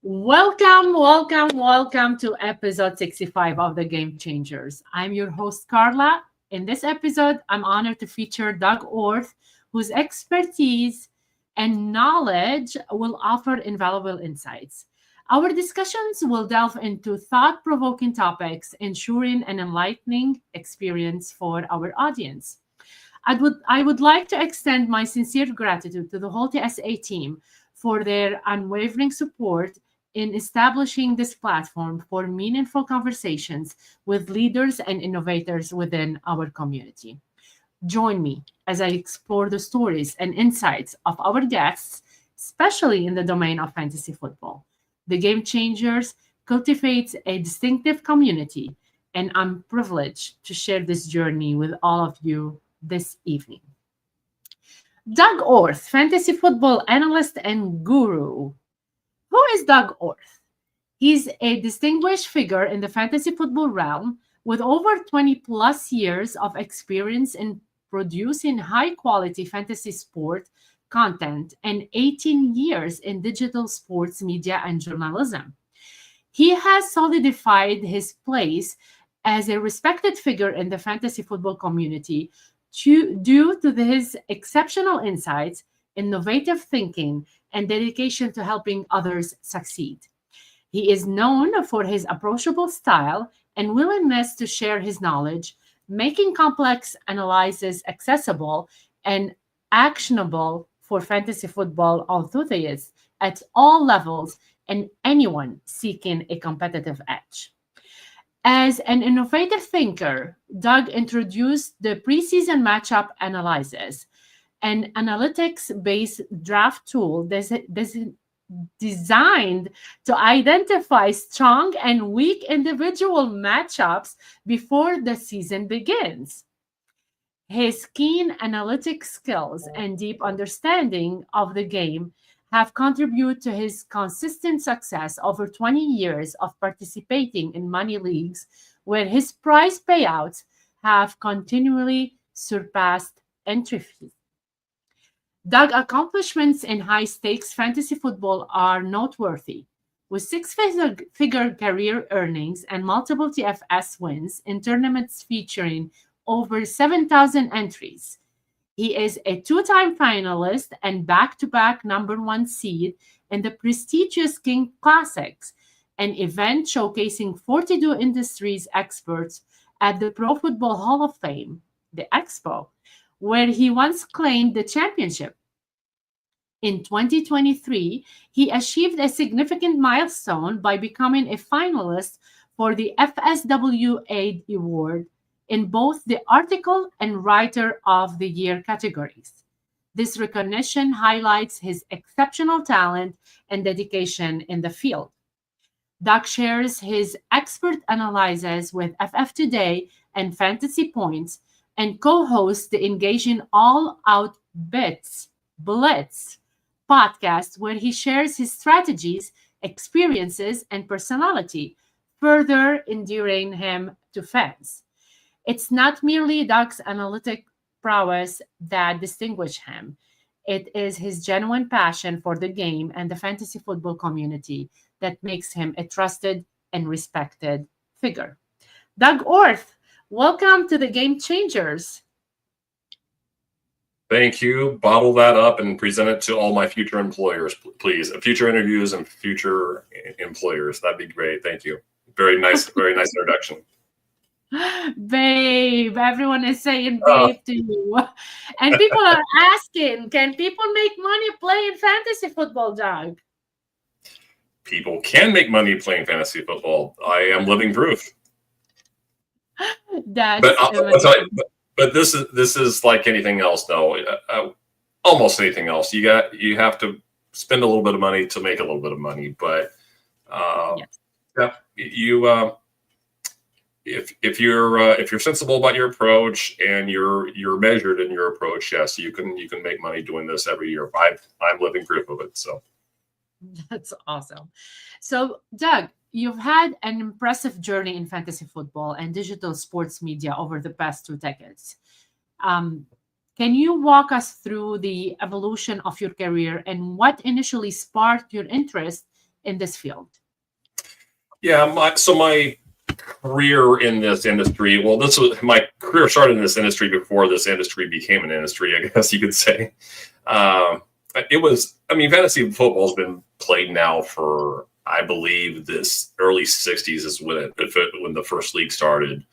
Welcome to episode 65 of the Game Changers. I'm your host, Carla. In this episode, I'm honored to feature Doug Orth, whose expertise and knowledge will offer invaluable insights. Our discussions will delve into thought provoking topics, ensuring an enlightening experience for our audience. I would like to extend my sincere gratitude to the whole TSA team for their unwavering support in establishing this platform for meaningful conversations with leaders and innovators within our community. Join me as I explore the stories and insights of our guests, especially in the domain of fantasy football. The Game Changers cultivates a distinctive community, and I'm privileged to share this journey with all of you this evening. Doug Orth, fantasy football analyst and guru. Who is Doug Orth? He's a distinguished figure in the fantasy football realm with over 20 plus years of experience in producing high quality fantasy sport content and 18 years in digital sports media and journalism. He has solidified his place as a respected figure in the fantasy football community due to his exceptional insights, innovative thinking, and dedication to helping others succeed. He is known for his approachable style and willingness to share his knowledge, making complex analysis accessible and actionable for fantasy football enthusiasts at all levels and anyone seeking a competitive edge. As an innovative thinker, Doug introduced the preseason matchup analysis, an analytics-based draft tool designed to identify strong and weak individual matchups before the season begins. His keen analytic skills and deep understanding of the game have contributed to his consistent success over 20 years of participating in money leagues, where his prize payouts have continually surpassed entry fees. Doug's accomplishments in high stakes fantasy football are noteworthy. With six-figure career earnings and multiple TFS wins in tournaments featuring over 7,000 entries, he is a two-time finalist and back-to-back number one seed in the prestigious King Classics, an event showcasing 42 industries experts at the Pro Football Hall of Fame, the Expo, where he once claimed the championship. In 2023, he achieved a significant milestone by becoming a finalist for the FSWA award in both the Article and Writer of the Year categories. This recognition highlights his exceptional talent and dedication in the field. Doug shares his expert analysis with FF Today and Fantasy Points and co-hosts the engaging All Out Blitz podcast, where he shares his strategies, experiences, and personality, further endearing him to fans. It's not merely Doug's analytic prowess that distinguish him. It is his genuine passion for the game and the fantasy football community that makes him a trusted and respected figure. Doug Orth, welcome to the Game Changers. Thank you. Bottle that up and present it to all my future employers, please. Future interviews and future employers. That'd be great. Thank you. Very nice introduction. Babe, everyone is saying babe to you. And people are asking, can people make money playing fantasy football, Doug? People can make money playing fantasy football. I am living proof. But this is like anything else, though. Almost anything else. You have to spend a little bit of money to make a little bit of money. But yes. If you're sensible about your approach and you're measured in your approach, yes, you can make money doing this every year. I'm living proof of it. So that's awesome. So Doug, you've had an impressive journey in fantasy football and digital sports media over the past 2 decades. Can you walk us through the evolution of your career and what initially sparked your interest in this field? Yeah, my career in this industry, well, my career started in this industry before this industry became an industry, I guess you could say. Fantasy football has been played now for, I believe, this early 60s is when the first league started.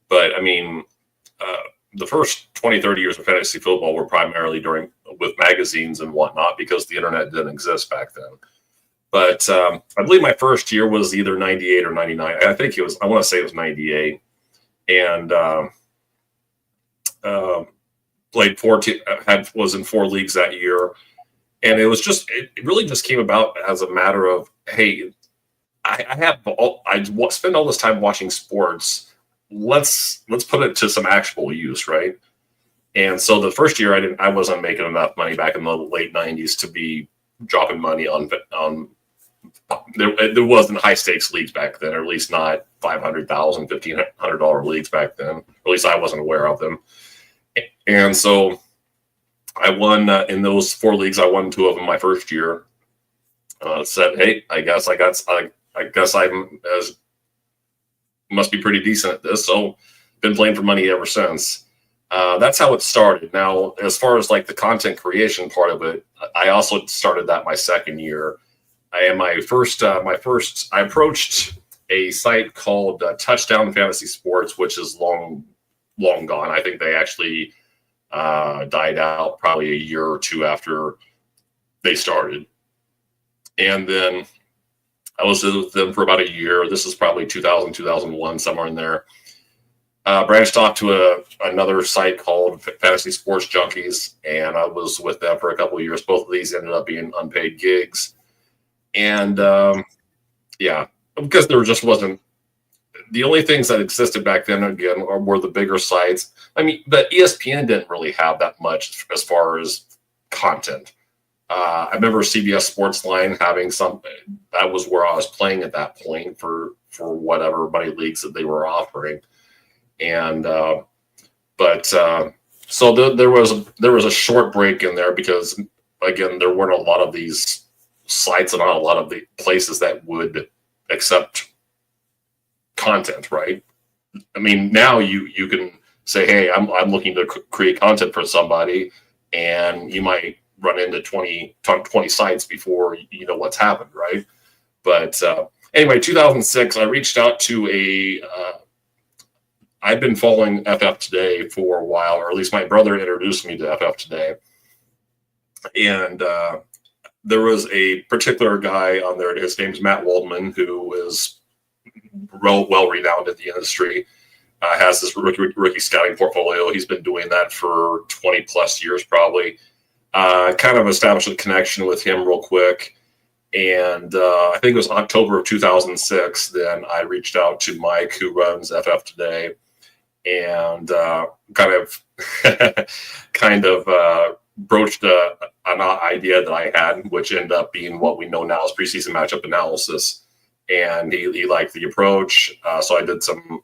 But the first 20, 30 years of fantasy football were primarily with magazines and whatnot, because the internet didn't exist back then. But I believe my first year was either 98 or 99. I want to say it was 98. And played was in 4 leagues that year. And it really just came about as a matter of, hey, I spend all this time watching sports. Let's put it to some actual use, right? And so the first year I wasn't making enough money back in the late 90s to be dropping money on there wasn't high stakes leagues back then, or at least not $500,000, $1,500 leagues back then. Or at least I wasn't aware of them. And so I won in those 4 leagues. I won 2 of them my first year. Said, hey, I guess must be pretty decent at this. So been playing for money ever since. That's how it started. Now, as far as like the content creation part of it, I also started that my second year. I approached a site called Touchdown Fantasy Sports, which is long gone. I think they actually died out probably a year or 2 after they started. And then I was with them for about a year. This is probably 2000, 2001, somewhere in there. Branched off to another site called Fantasy Sports Junkies, and I was with them for a couple of years. Both of these ended up being unpaid gigs. And because there just wasn't, the only things that existed back then, again, were the bigger sites. But ESPN didn't really have that much as far as content. I remember CBS Sportsline having something. That was where I was playing at that point for whatever money leagues that they were offering. And so there was a short break in there because, again, there weren't a lot of these sites and not a lot of the places that would accept content, right? Now you can say, hey, I'm looking to create content for somebody, and you might run into 20 sites before you know what's happened, right? But anyway, 2006, I reached out to I've been following FF Today for a while, or at least my brother introduced me to FF Today. And there was a particular guy on there. His name's Matt Waldman, who is well renowned in the industry. Has this rookie scouting portfolio. He's been doing that for 20 plus years, probably. Kind of established a connection with him real quick. And I think it was October of 2006. Then I reached out to Mike, who runs FF Today, and kind of broached an idea that I had, which ended up being what we know now as preseason matchup analysis. And he liked the approach. So I did some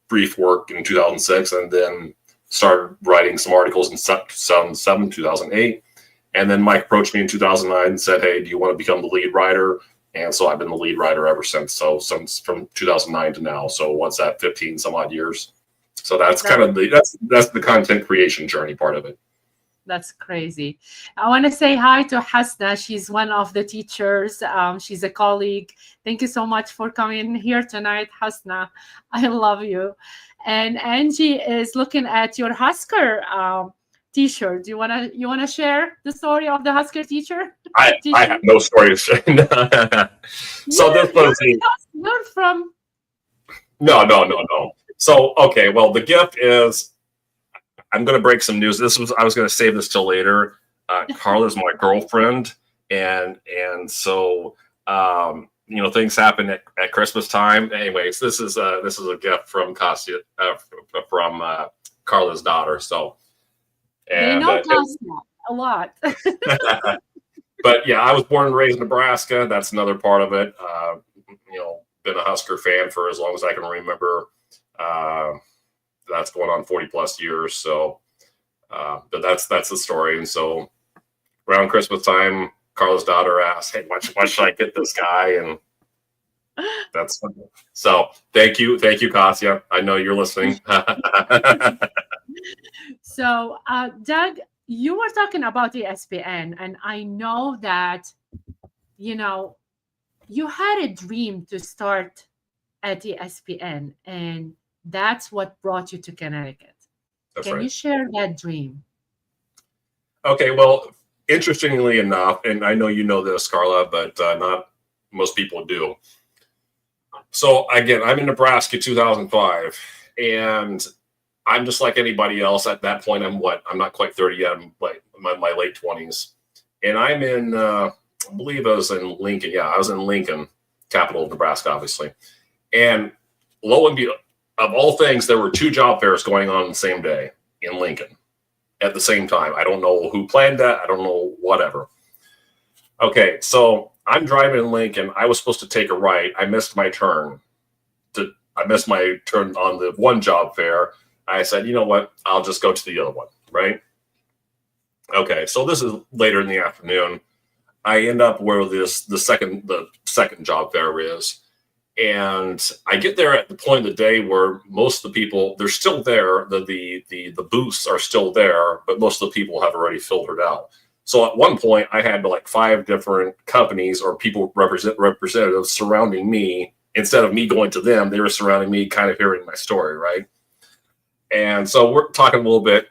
brief work in 2006, and then started writing some articles in 2008. And then Mike approached me in 2009 and said, hey, do you want to become the lead writer? And so I've been the lead writer ever since. So since from 2009 to now. So what's that, 15 some odd years? So that's kind of that's the content creation journey part of it. That's crazy. I want to say hi to Hasna. She's one of the teachers. She's a colleague. Thank you so much for coming here tonight, Hasna. I love you. And Angie is looking at your Husker T-shirt. Do you wanna share the story of the Husker teacher? I have no story to share. So this was you're from. No. So okay, well, the gift is. I'm going to break some news. I was going to save this till later. Carla's my girlfriend, and so things happen at Christmas time. Anyways, this is a gift from Kostya, from Carla's daughter. So, and, they know Kostya a lot. But yeah, I was born and raised in Nebraska. That's another part of it. Been a Husker fan for as long as I can remember. That's going on 40 plus years. So, but that's the story. And so around Christmas time, Carla's daughter asked, "Hey, why should I get this guy?" And that's funny. So thank you, Katya. I know you're listening. So, Doug, you were talking about ESPN, and I know that you had a dream to start at ESPN, and that's what brought you to Connecticut. Can you share that dream? Okay, well, interestingly enough, and I know you know this, Carla, but not most people do. So again, I'm in Nebraska 2005, and I'm just like anybody else at that point. I'm not quite 30 yet. I'm like my late 20s. And I'm in, I believe I was in Lincoln. Yeah, I was in Lincoln, capital of Nebraska, obviously. And lo and behold, of all things, there were 2 job fairs going on the same day in Lincoln at the same time. I don't know who planned that. I don't know, whatever. Okay, so I'm driving in Lincoln. I was supposed to take a right. I missed my turn. I missed my turn on the one job fair. I said, you know what? I'll just go to the other one, right? Okay, so this is later in the afternoon. I end up where the second job fair is. And I get there at the point of the day where most of the people, they're still there. The booths are still there, but most of the people have already filtered out. So at one point, I had like 5 different companies or people representatives surrounding me. Instead of me going to them, they were surrounding me, kind of hearing my story, right? And so we're talking a little bit.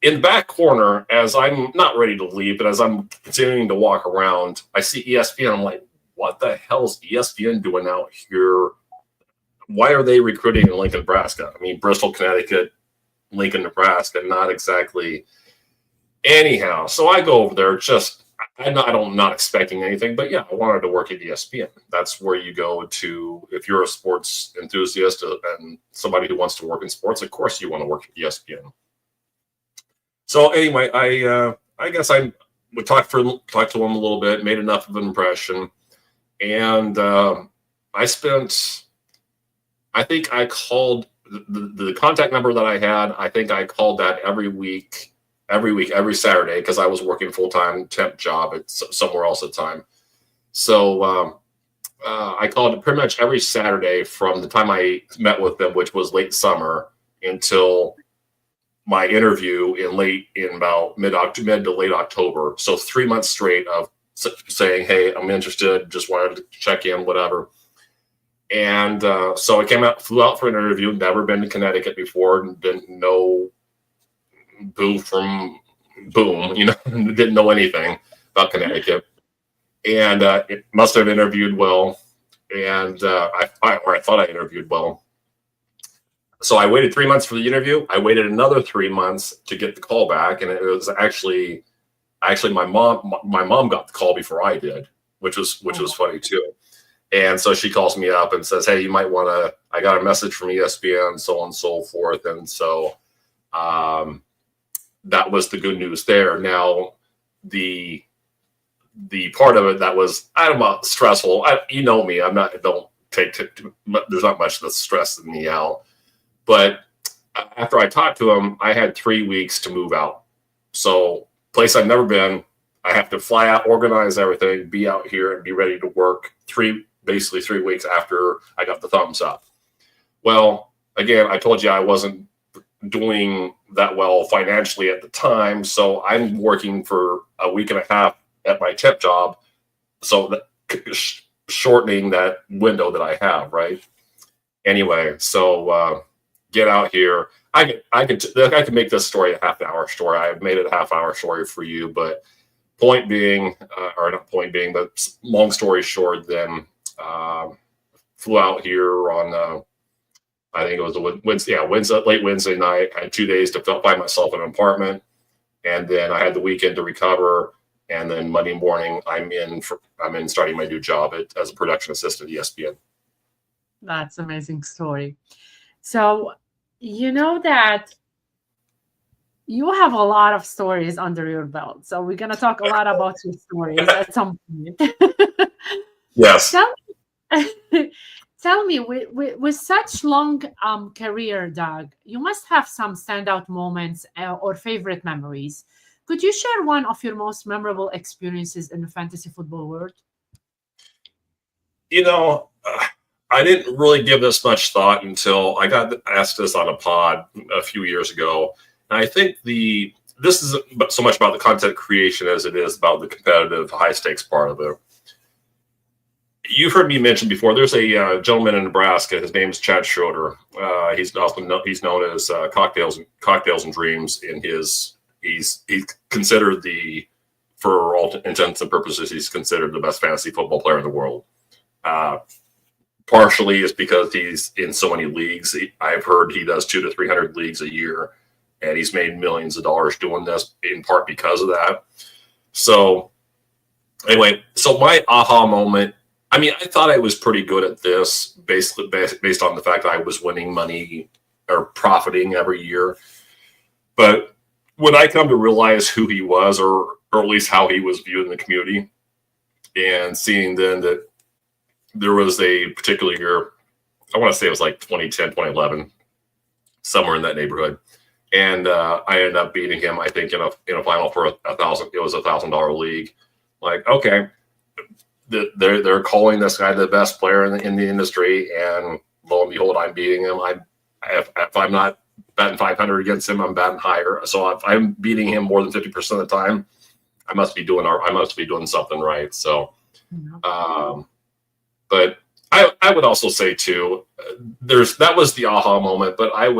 In the back corner, as I'm not ready to leave, but as I'm continuing to walk around, I see ESPN. I'm like, what the hell is ESPN doing out here? Why are they recruiting in Lincoln, Nebraska? I mean, Bristol, Connecticut, Lincoln, Nebraska, not exactly. Anyhow, so I go over there I'm not expecting anything, but yeah, I wanted to work at ESPN. That's where you go to, if you're a sports enthusiast and somebody who wants to work in sports, of course you want to work at ESPN. So anyway, I guess I would talk to him a little bit, made enough of an impression. And I think I called the contact number that I had. I think I called that every Saturday, because I was working full-time temp job at somewhere else at the time. So I called it pretty much every Saturday from the time I met with them, which was late summer, until my interview in about mid to late October. So 3 months straight of saying, hey, I'm interested, just wanted to check in, whatever. And so I flew out for an interview, never been to Connecticut before, and didn't know boo from boom, didn't know anything about Connecticut. And it must have interviewed well. And I thought I interviewed well. So I waited 3 months for the interview. I waited another 3 months to get the call back. And it was actually my mom got the call before I did, which was funny too. And so she calls me up and says, hey, you might want to, I got a message from ESPN, so on and so forth. And so that was the good news there. Now, the part of it that was, I don't know, stressful. You know me, there's not much that's stressing me out. But after I talked to him, I had 3 weeks to move out. So place I've never been, I have to fly out, organize everything, be out here and be ready to work basically 3 weeks after I got the thumbs up. Well, again, I told you I wasn't doing that well financially at the time. So I'm working for a week and a half at my temp job. So shortening that window that I have, right? Anyway, so get out here. I can make this story a half-hour story. I've made it a half-hour story for you, but point being, or not point being, but long story short, then flew out here on, I think it was a late Wednesday night. I had 2 days to find myself an apartment, and then I had the weekend to recover. And then Monday morning, I'm in starting my new job as a production assistant at ESPN. That's an amazing story. So, you know that you have a lot of stories under your belt. So we're going to talk a lot about your stories at some point. Yes. Tell me, with such long career, Doug, you must have some standout moments or favorite memories. Could you share one of your most memorable experiences in the fantasy football world? I didn't really give this much thought until I got asked this on a pod a few years ago. And I think this isn't so much about the content creation as it is about the competitive high stakes part of it. You've heard me mention before, there's a gentleman in Nebraska. His name's Chad Schroeder. He's known as Cocktails and Dreams. He's considered for all intents and purposes, he's considered the best fantasy football player in the world. Partially is because he's in so many leagues. I've heard he does 200 to 300 leagues a year, and he's made millions of dollars doing this in part because of that. So anyway, my aha moment, I thought I was pretty good at this basically based on the fact that I was winning money or profiting every year. But when I come to realize who he was, or at least how he was viewed in the community, and seeing then that there was a particular year, I want to say it was like 2010, 2011, somewhere in that neighborhood. And I ended up beating him, I think, in a final for $1,000. It was $1,000 league. Like, okay, they're calling this guy the best player in the industry, and lo and behold, I'm beating him. If I'm not batting 500 against him, I'm batting higher. So if I'm beating him more than 50% of the time, I must be doing something right. So, but I would also say too, that was the aha moment. But I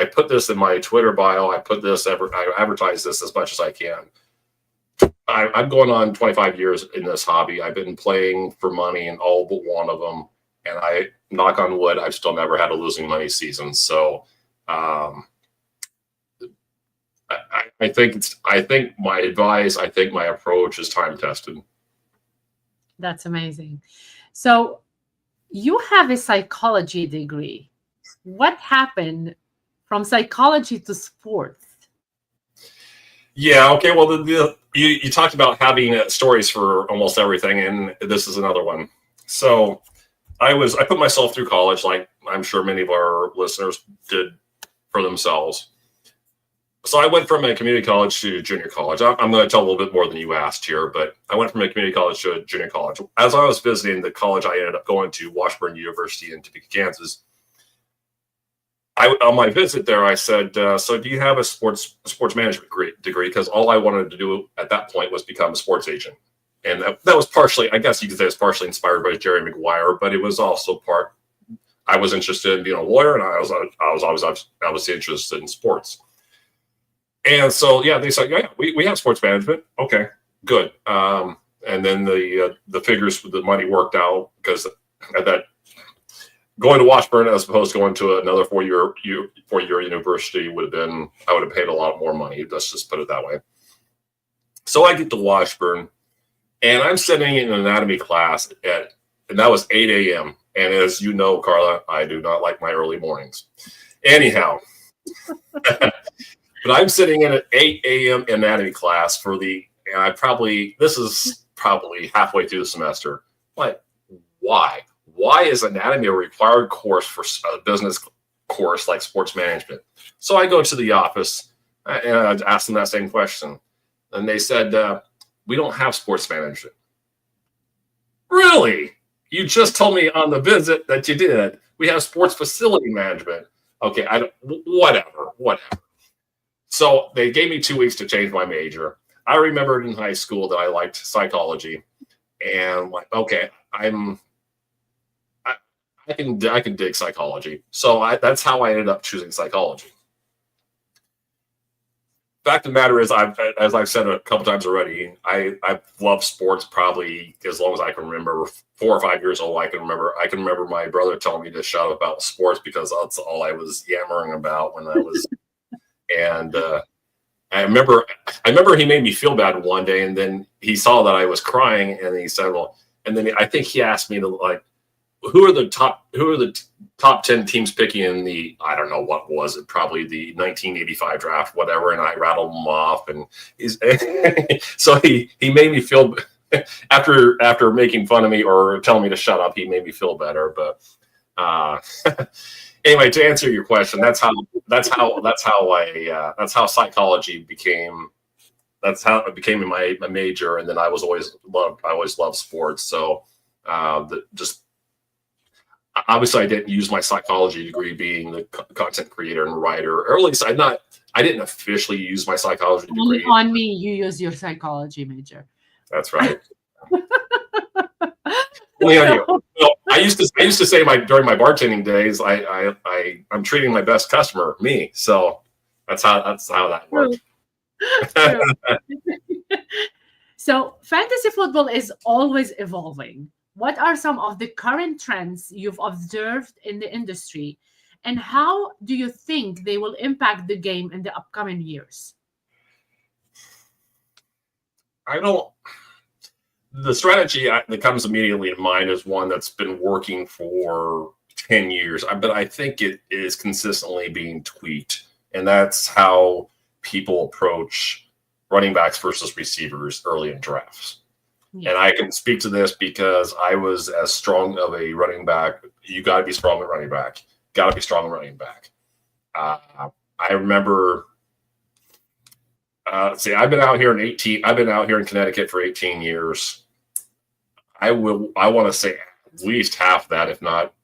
put this in my Twitter bio. I advertise this as much as I can. I'm going on 25 years in this hobby. I've been playing for money in all but one of them, and I knock on wood, I've still never had a losing money season. So, I think my advice, my approach is time tested. That's amazing. So, you have a psychology degree. What happened from psychology to sports? Yeah. Okay. Well, you talked about having stories for almost everything, and this is another one. So I put myself through college, like I'm sure many of our listeners did for themselves. So I went from a community college to junior college. I'm going to tell a little bit more than you asked here, but I went from a community college to a junior college. As I was visiting the college, I ended up going to Washburn University in Topeka, Kansas. On my visit there, I said, so do you have a sports management degree? Because all I wanted to do at that point was become a sports agent. And that was partially, I guess you could say, it's partially inspired by Jerry Maguire, but it was also I was interested in being a lawyer, and I was always obviously interested in sports. And so, yeah, they said, yeah, we have sports management. Okay, good. And then the figures with the money worked out, because at that, going to Washburn as opposed to going to another four-year university I would have paid a lot more money. Let's just put it that way. So I get to Washburn, and I'm sitting in an anatomy class and that was 8 a.m. And as you know, Carla, I do not like my early mornings. Anyhow, but I'm sitting in an 8 a.m. anatomy class this is probably halfway through the semester. Like, why? Why is anatomy a required course for a business course like sports management? So I go to the office and I asked them that same question. And they said, we don't have sports management. Really? You just told me on the visit that you did. We have sports facility management. Okay, whatever. So they gave me 2 weeks to change my major. I remembered in high school that I liked psychology. And like, okay, I can dig psychology. So that's how I ended up choosing psychology. Fact of the matter is, as I've said a couple times already, I've loved sports probably as long as I can remember. 4 or 5 years old, I can remember my brother telling me to shut up about sports because that's all I was yammering about when I was. And I remember he made me feel bad one day, and then he saw that I was crying, and he said, "Well," and then I think he asked me to like, who are the top 10 teams picking in the, I don't know, what was it, probably the 1985 draft, whatever, and I rattled them off, and so he made me feel after making fun of me or telling me to shut up, he made me feel better. But anyway, to answer your question, that's how psychology became how it became my major. And then I always loved sports. So just obviously I didn't use my psychology degree being the content creator and writer, or at least I didn't officially use my psychology degree. On me, you use your psychology major. That's right. Well, I used to say during my bartending days, I'm treating my best customer, me. So that's how that works. So fantasy football is always evolving. What are some of the current trends you've observed in the industry, and how do you think they will impact the game in the upcoming years? The strategy that comes immediately to mind is one that's been working for 10 years, but I think it is consistently being tweaked. And that's how people approach running backs versus receivers early in drafts. Yeah. And I can speak to this because I was as strong of a running back. You got to be strong at running back. Got to be strong at running back. I remember, I've been out here in Connecticut for 18 years. I want to say at least half that, if not,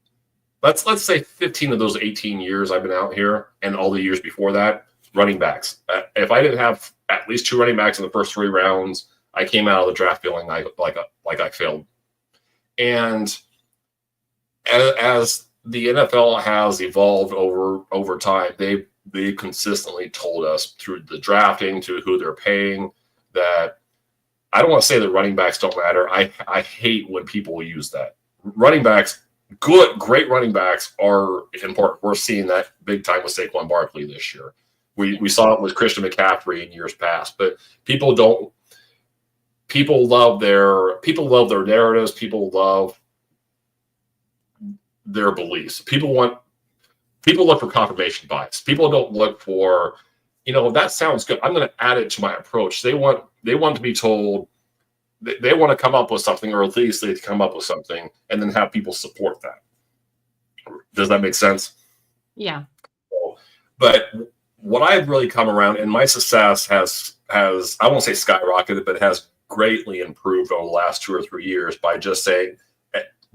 let's say 15 of those 18 years I've been out here, and all the years before that, running backs. If I didn't have at least 2 running backs in the first 3 rounds, I came out of the draft feeling like I failed. And as the NFL has evolved over time, they consistently told us through the drafting, to who they're paying, that I don't want to say that running backs don't matter. I hate when people use that. Running backs, great running backs are important. We're seeing that big time with Saquon Barkley this year. We saw it with Christian McCaffrey in years past, but people love their narratives. People love their beliefs. People look for confirmation bias. People don't look for, that sounds good, I'm going to add it to my approach. They want to be told, they want to come up with something, or at least they come up with something and then have people support that. Does that make sense? Yeah. But what I've really come around, and my success has I won't say skyrocketed, but has greatly improved over the last 2 or 3 years by just saying,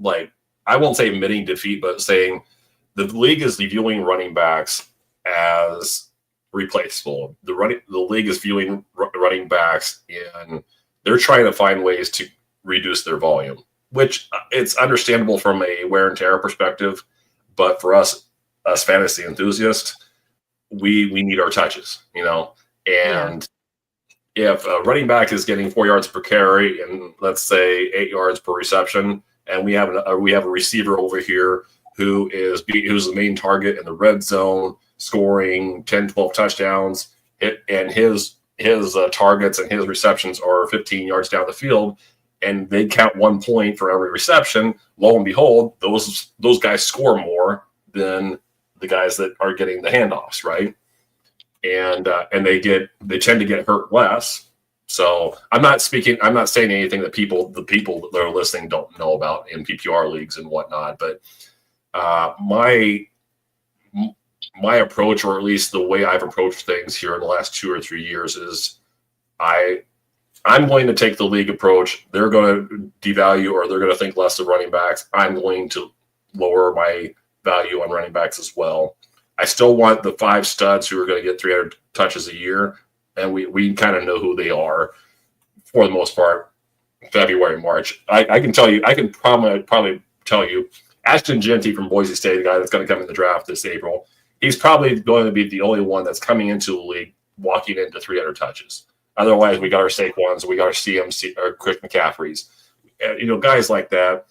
I won't say admitting defeat, but saying the league is viewing running backs as replaceable. The league is viewing running backs, and they're trying to find ways to reduce their volume, which it's understandable from a wear and tear perspective. But for us fantasy enthusiasts, we need our touches, and if a running back is getting 4 yards per carry and let's say 8 yards per reception, and we have a receiver over here who's the main target in the red zone, scoring 10, 12 touchdowns, and his targets and his receptions are 15 yards down the field, and they count 1 point for every reception, lo and behold, those guys score more than the guys that are getting the handoffs, right? And they tend to get hurt less. So I'm not saying anything that the people that are listening don't know about in PPR leagues and whatnot, but my approach, or at least the way I've approached things here in the last 2 or 3 years, is I'm going to take the league approach. They're going to devalue, or they're going to think less of running backs. I'm going to lower my value on running backs as well. I still want the 5 studs who are going to get 300 touches a year, and we kind of know who they are for the most part. February, March. I can tell you. I can probably tell you. Ashton Genty from Boise State, the guy that's going to come in the draft this April, he's probably going to be the only one that's coming into the league walking into 300 touches. Otherwise, we got our Saquons, we got our CMC, or Chris McCaffreys, guys like that.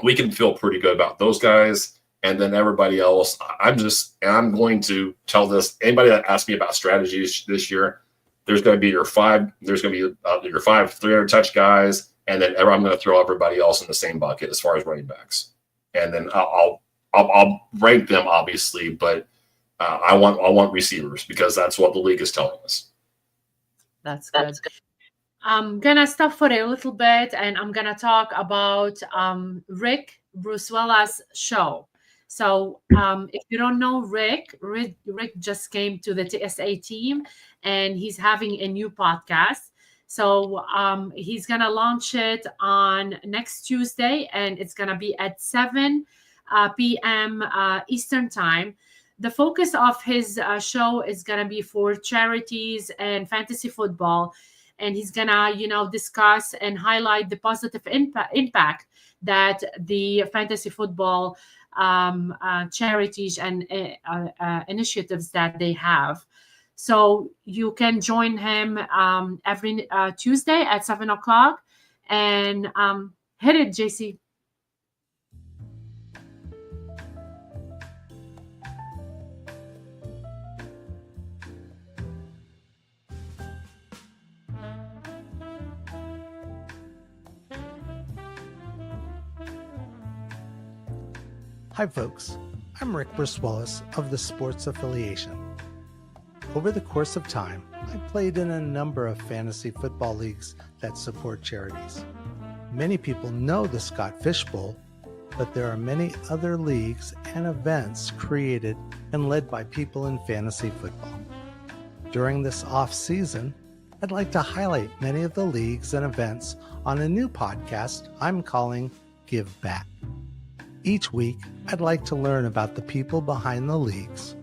We can feel pretty good about those guys. And then everybody else, I'm going to tell this, anybody that asks me about strategies this year, there's going to be your 5 300 touch guys, and then I'm going to throw everybody else in the same bucket as far as running backs. And then I'll rank them, obviously, but I want receivers, because that's what the league is telling us. That's good. I'm gonna stop for a little bit, and I'm gonna talk about Rick Brucewella's show. So if you don't know Rick just came to the TSA team, and he's having a new podcast. So he's going to launch it on next Tuesday, and it's going to be at 7 p.m. Eastern Time. The focus of his show is going to be for charities and fantasy football. And he's going to, discuss and highlight the positive impact that the fantasy football charities and initiatives that they have. So you can join him every Tuesday at 7 o'clock, and hit it, JC. Hi folks, I'm Rick Wallace of the Sports Affiliation. Over the course of time, I played in a number of fantasy football leagues that support charities. Many people know the Scott Fish Bowl, but there are many other leagues and events created and led by people in fantasy football. During this off-season, I'd like to highlight many of the leagues and events on a new podcast I'm calling Give Back. Each week, I'd like to learn about the people behind the leagues,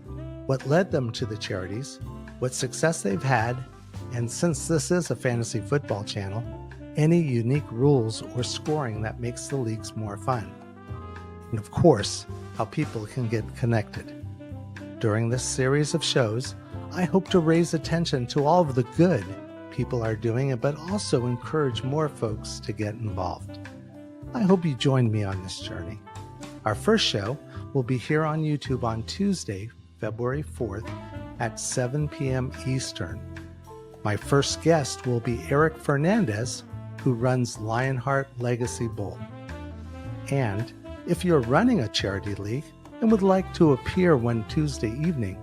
what led them to the charities, what success they've had, and since this is a fantasy football channel, any unique rules or scoring that makes the leagues more fun. And of course, how people can get connected. During this series of shows, I hope to raise attention to all of the good people are doing, but also encourage more folks to get involved. I hope you join me on this journey. Our first show will be here on YouTube on Tuesday, February 4th at 7 p.m. Eastern. My first guest will be Eric Fernandez, who runs Lionheart Legacy Bowl. And if you're running a charity league and would like to appear one Tuesday evening,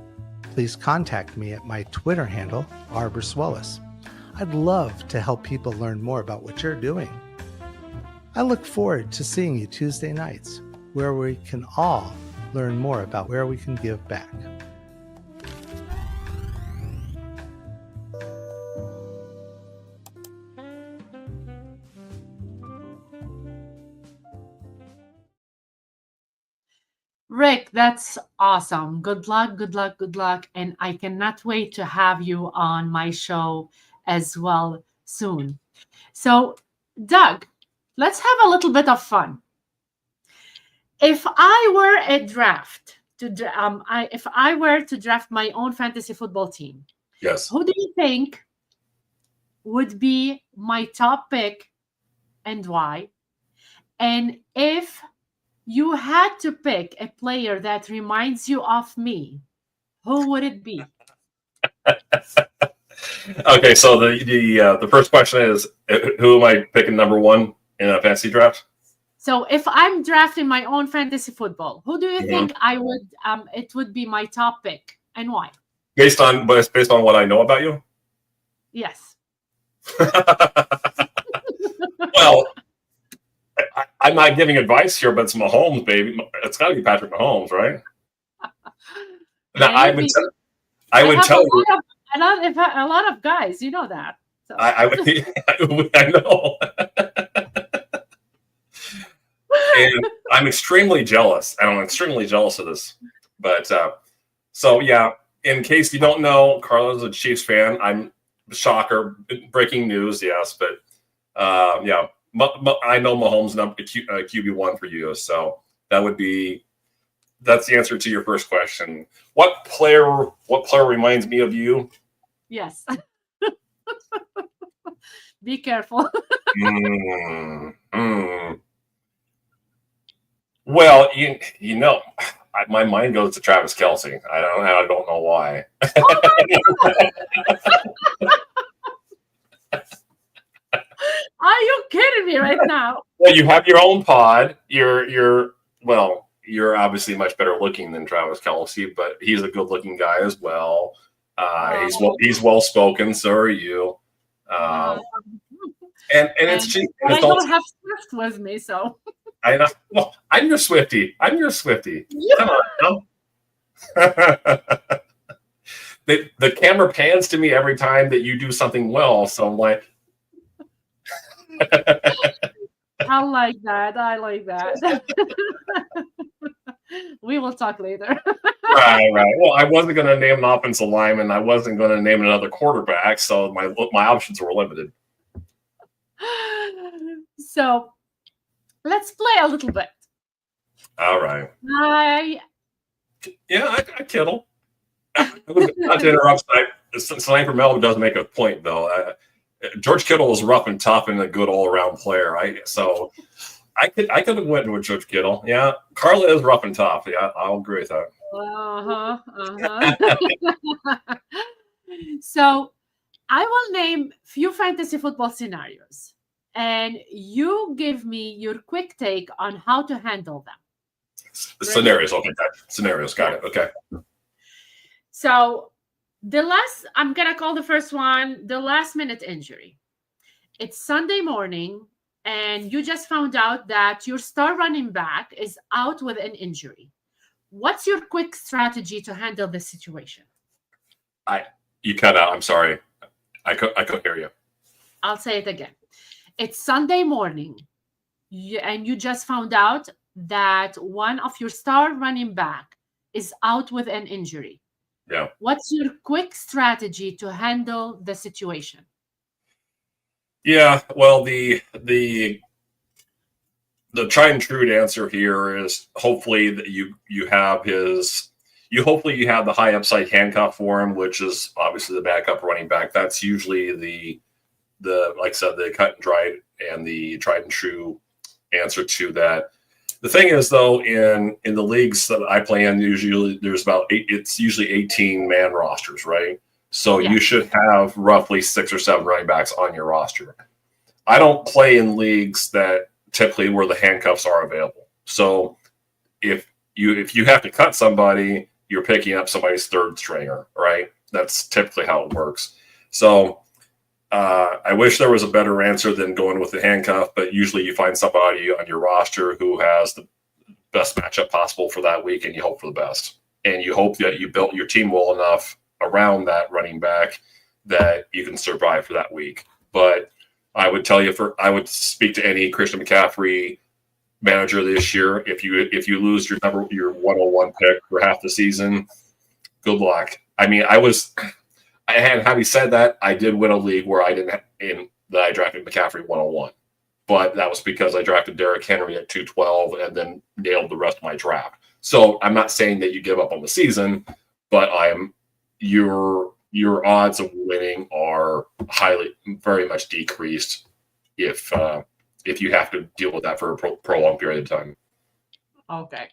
please contact me at my Twitter handle, @ArborSwellis. I'd love to help people learn more about what you're doing. I look forward to seeing you Tuesday nights, where we can all learn more about where we can give back. Rick, that's awesome. Good luck, good luck, good luck. And I cannot wait to have you on my show as well soon. So, Doug, let's have a little bit of fun. If I were if I were to draft my own fantasy football team, Yes. who do you think would be my top pick and why? And if you had to pick a player that reminds you of me, who would it be? Okay, so the first question is, who am I picking number one in a fantasy draft? So if I'm drafting my own fantasy football, who do you think I would it would be my top pick, and why? Based on what I know about you? Yes. Well, I'm not giving advice here, but it's Mahomes, baby. It's got to be Patrick Mahomes, right? Now, I would tell you. A lot of guys, you know that. So. I know. And I'm extremely jealous. I'm extremely jealous of this. But so yeah, in case you don't know, Carla's a Chiefs fan. I'm shocker, breaking news, yes, but yeah, I know Mahomes QB1 for you, so that's the answer to your first question. What player reminds me of you? Yes. Be careful. Well, you know, my mind goes to Travis Kelce. I don't know why. Are you kidding me right now? Well, you have your own pod. You're obviously much better looking than Travis Kelce, but he's a good looking guy as well. He's well spoken. So are you. And it's cheap. I don't have Swift with me, so. I know. Well, I'm your Swiftie. Yeah. Come on. The camera pans to me every time that you do something well. So I'm like, I like that. We will talk later. right. Well, I wasn't going to name an offensive lineman. I wasn't going to name another quarterback. So my options were limited. So let's play a little bit. All right. I Kittle. Not to interrupt, Sniper Mel does make a point, though. George Kittle is rough and tough and a good all-around player. So I could have went with George Kittle. Yeah, Carla is rough and tough. Yeah, I'll agree with that. So I will name few fantasy football scenarios, and you give me your quick take on how to handle them. Scenarios, okay. Scenarios, got it. Okay. So I'm gonna call the first one the last minute injury. It's Sunday morning, and you just found out that your star running back is out with an injury. What's your quick strategy to handle this situation? You cut out. I'm sorry. I couldn't hear you. I'll say it again. It's Sunday morning, and you just found out that one of your star running back is out with an injury. Yeah. What's your quick strategy to handle the situation? Yeah. Well, the tried and true answer here is hopefully that you have hopefully you have the high upside handcuff for him, which is obviously the backup running back. That's usually the like I said, the cut and dried and the tried and true answer to that. The thing is, though, in the leagues that I play in, usually there's it's usually 18-man rosters, right? So you should have roughly 6 or 7 running backs on your roster. I don't play in leagues that typically where the handcuffs are available. So if you have to cut somebody, you're picking up somebody's third stringer, right? That's typically how it works. So I wish there was a better answer than going with the handcuff, but usually you find somebody on your roster who has the best matchup possible for that week, and you hope for the best. And you hope that you built your team well enough around that running back that you can survive for that week. But I would tell you, I would speak to any Christian McCaffrey manager this year. If you lose your 101 pick for half the season, good luck. I mean, having said that, I did win a league where I drafted McCaffrey 101, but that was because I drafted Derrick Henry at 212 and then nailed the rest of my draft. So I'm not saying that you give up on the season, but your odds of winning are very much decreased if you have to deal with that for a prolonged period of time. Okay,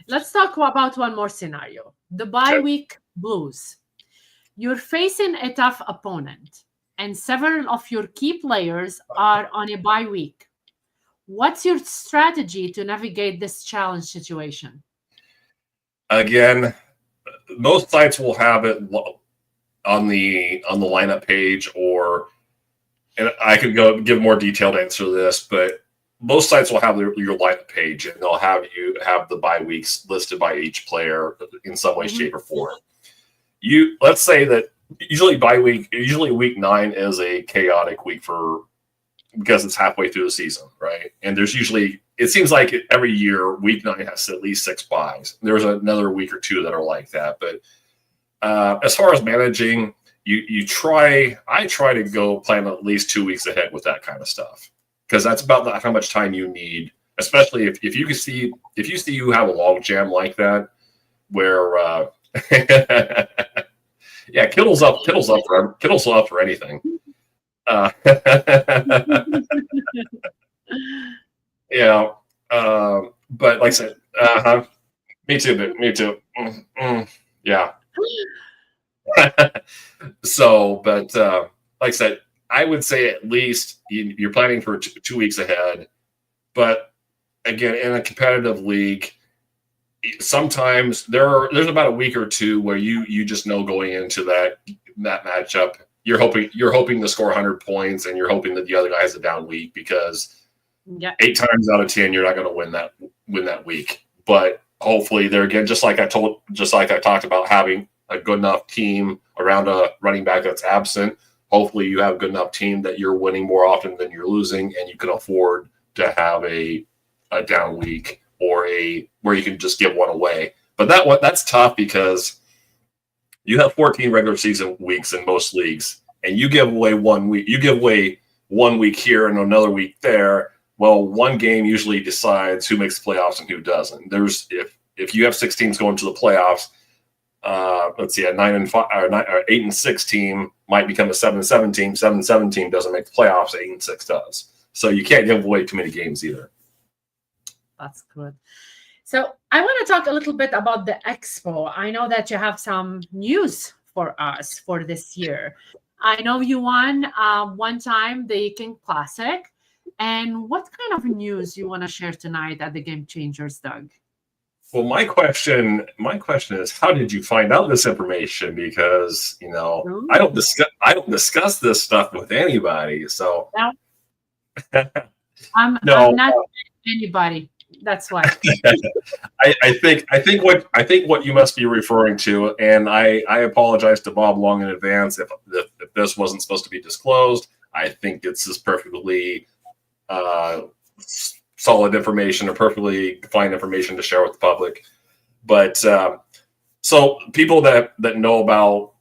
let's talk about one more scenario: the bye week blues. You're facing a tough opponent, and several of your key players are on a bye week. What's your strategy to navigate this challenge situation? Again, most sites will have it on the lineup page, and I could go give a more detailed answer to this, but most sites will have your lineup page, and they'll have you have the bye weeks listed by each player in some way, shape, or form. Let's say that usually week 9 is a chaotic week because it's halfway through the season, right? And it seems like every year week 9 has at least 6 buys. There's another week or 2 that are like that. But as far as managing, I try to go plan at least 2 weeks ahead with that kind of stuff, because that's about how much time you need, especially if you see you have a log jam like that where yeah, Kittle's up for anything. Yeah, but like I said, me too. Yeah. So, but like I said, I would say at least you're planning for 2 weeks ahead. But again, in a competitive league, sometimes there's about a week or 2 where you just know going into that matchup, you're hoping to score 100 points, and you're hoping that the other guy has a down week, because Yeah. 8 times out of 10, you're not going to win that week. But hopefully, there again, just like I talked about, having a good enough team around a running back that's absent. Hopefully, you have a good enough team that you're winning more often than you're losing, and you can afford to have a down week or where you can just give one away. But that's tough because you have 14 regular season weeks in most leagues, and you give away 1 week. You give away 1 week here and another week there. Well, one game usually decides who makes the playoffs and who doesn't. If you have 6 teams going to the playoffs, let's see, a 9-5 or 8-6 team might become a 7-7 team. 7-7 team doesn't make the playoffs. 8-6 does. So you can't give away too many games either. That's good. So I want to talk a little bit about the Expo. I know that you have some news for us for this year. I know you won one time the King Classic. And what kind of news you want to share tonight at the Game Changers, Doug? Well, my question is, how did you find out this information? Because I don't discuss this stuff with anybody. So I'm not anybody. That's why. I think what you must be referring to, and I apologize to Bob long in advance if this wasn't supposed to be disclosed. I think it's just perfectly solid information or perfectly fine information to share with the public. But so people that know about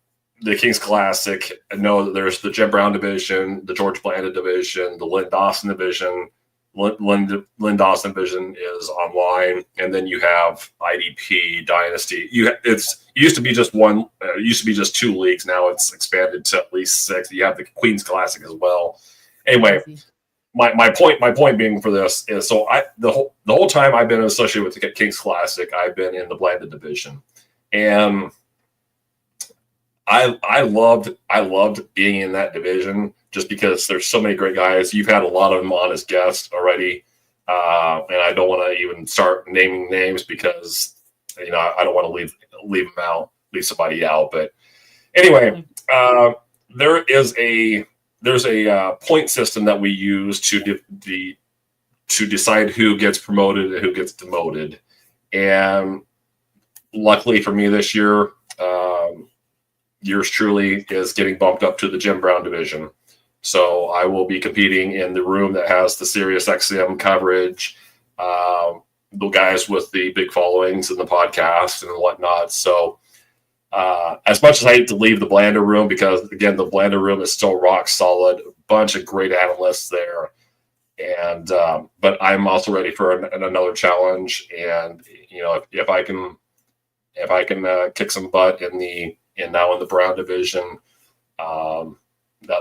the Kings Classic know that there's the Jim Brown division, the George Blanda division, the Lynn Dawson division. Lynn Dawson division is online, and then you have IDP Dynasty. It used to be just one. It used to be just 2 leagues. Now it's expanded to at least 6. You have the Queens Classic as well. Anyway, my point being for this is, so the whole time I've been associated with the Kings Classic, I've been in the Blanda division, and I loved being in that division just because there's so many great guys. You've had a lot of them on as guests already, and I don't want to even start naming names because I don't want to leave them out, leave somebody out. But anyway, there's a point system that we use to decide who gets promoted and who gets demoted. And luckily for me this year, yours truly is getting bumped up to the Jim Brown division. So I will be competing in the room that has the Sirius XM coverage, the guys with the big followings in the podcast and whatnot. So as much as I hate to leave the Blanda room, because again, the Blanda room is still rock solid, a bunch of great analysts there. And, but I'm also ready for another challenge. And, if I can kick some butt in the Brown division,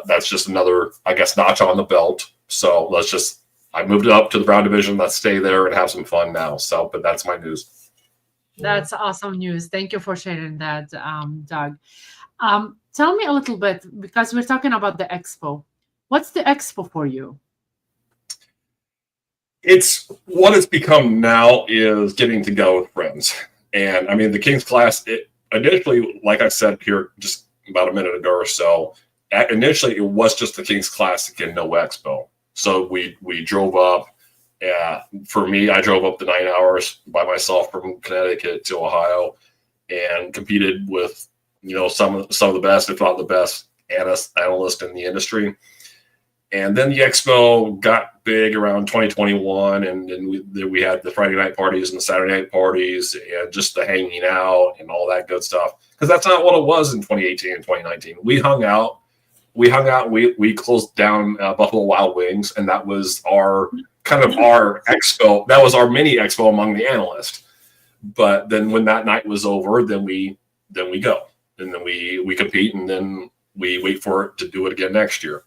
that's just another, I guess, notch on the belt. So I moved it up to the Brown division. Let's stay there and have some fun now. So, but that's my news. That's awesome news. Thank you for sharing that, Doug. Tell me a little bit, because we're talking about the Expo. What's the Expo for you? It's what it's become now is getting to go with friends. And I mean, the Kings Class, initially, like I said here just about a minute ago or so, initially it was just the Kings Classic and no Expo. So we drove up. For me, I drove up the 9 hours by myself from Connecticut to Ohio and competed with some of the best, if not the best, analysts in the industry. And then the Expo got big around 2021, and then we had the Friday night parties and the Saturday night parties and just the hanging out and all that good stuff. Because that's not what it was in 2018 and 2019. We hung out. We closed down Buffalo Wild Wings, and that was our Expo. That was our mini Expo among the analysts. But then when that night was over, then we go, and then we compete, and then we wait for it to do it again next year.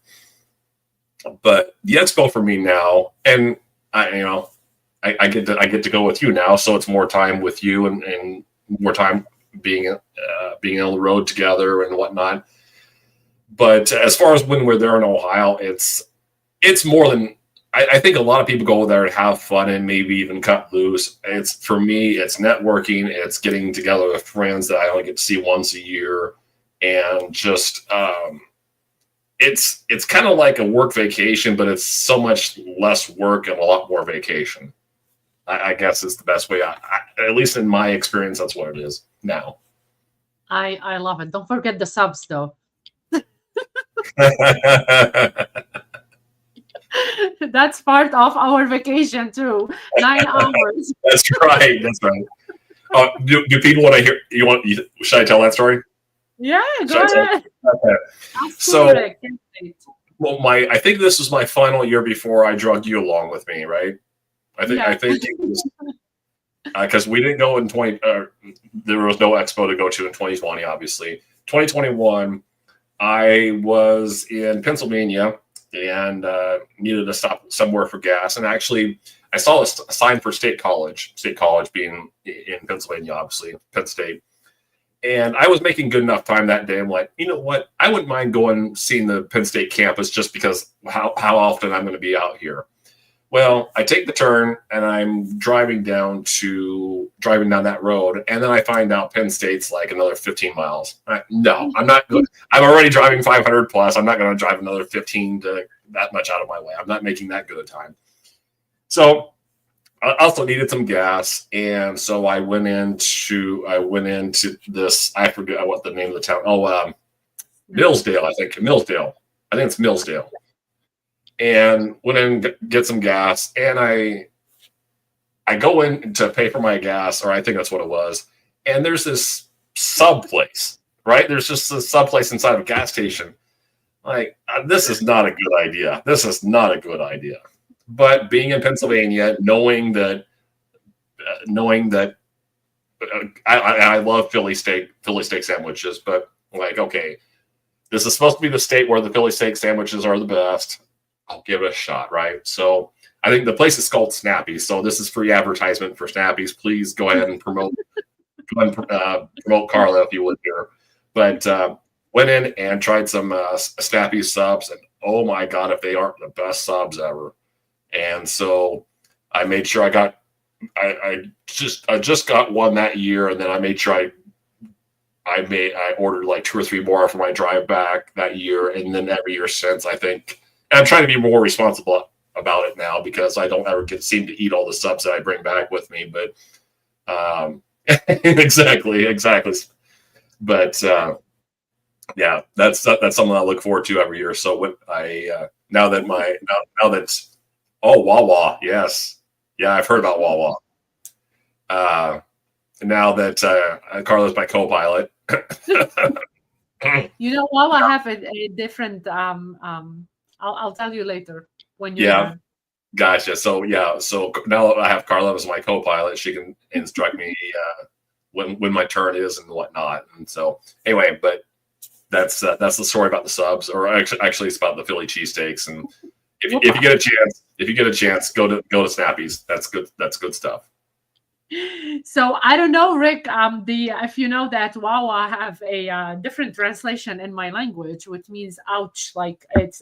But the Expo for me now, and I get to go with you now, so it's more time with you and more time being on the road together and whatnot. But as far as when we're there in Ohio, it's more than I think a lot of people go there and have fun and maybe even cut loose. For me, it's networking, it's getting together with friends that I only get to see once a year, and just it's kind of like a work vacation, but it's so much less work and a lot more vacation. I guess is the best way. At least in my experience, that's what it is now. I love it. Don't forget the subs, though. That's part of our vacation too. 9 hours. That's right. That's right. Do people want to hear? Should I tell that story? Yeah, go ahead. Okay. So, well, I think this was my final year before I drug you along with me, right? I think because we didn't go in 20. There was no expo to go to in 2020. Obviously, 2021. I was in Pennsylvania and needed to stop somewhere for gas. And actually, I saw a sign for State College being in Pennsylvania, obviously, Penn State. And I was making good enough time that day. I'm like, you know what? I wouldn't mind seeing the Penn State campus just because how often I'm going to be out here. Well, I take the turn and I'm driving down that road. And then I find out Penn State's like another 15 miles. No, I'm not good. I'm already driving 500 plus. I'm not going to drive another 15 to that much out of my way. I'm not making that good a time. So I also needed some gas. And so I went into this, I forget what the name of the town. Millsdale, I think. Millsdale. I think it's Millsdale. And went in get some gas, and I go in to pay for my gas, or I think that's what it was. And there's this sub place, right? There's just a sub place inside of a gas station. Like, this is not a good idea. This is not a good idea. But being in Pennsylvania, knowing that I love Philly steak sandwiches, but like, okay, this is supposed to be the state where the Philly steak sandwiches are the best. I'll give it a shot, right? So I think the place is called Snappy's. So this is free advertisement for Snappy's. Please go ahead and promote Carla if you would here. But went in and tried some Snappy's subs, and oh my God, if they aren't the best subs ever. And so I made sure I just got one that year, and then I made sure I ordered like 2 or 3 more for my drive back that year, and then every year since, I think. I'm trying to be more responsible about it now because I don't ever seem to eat all the subs that I bring back with me. But exactly. But yeah, that's something I look forward to every year. So what now that Wawa, yes, yeah, I've heard about Wawa. Now that Carla's my co-pilot. You know, Wawa have a different. I'll tell you later when you're done. Gotcha. So now that I have Carla as my co-pilot, she can instruct me when my turn is and whatnot. And so anyway, but that's the story about the subs, or actually it's about the Philly cheesesteaks. And if you get a chance, go to Snappy's. That's good. That's good stuff. So I don't know, Rick. If you know that Wawa have a different translation in my language, which means ouch, like it's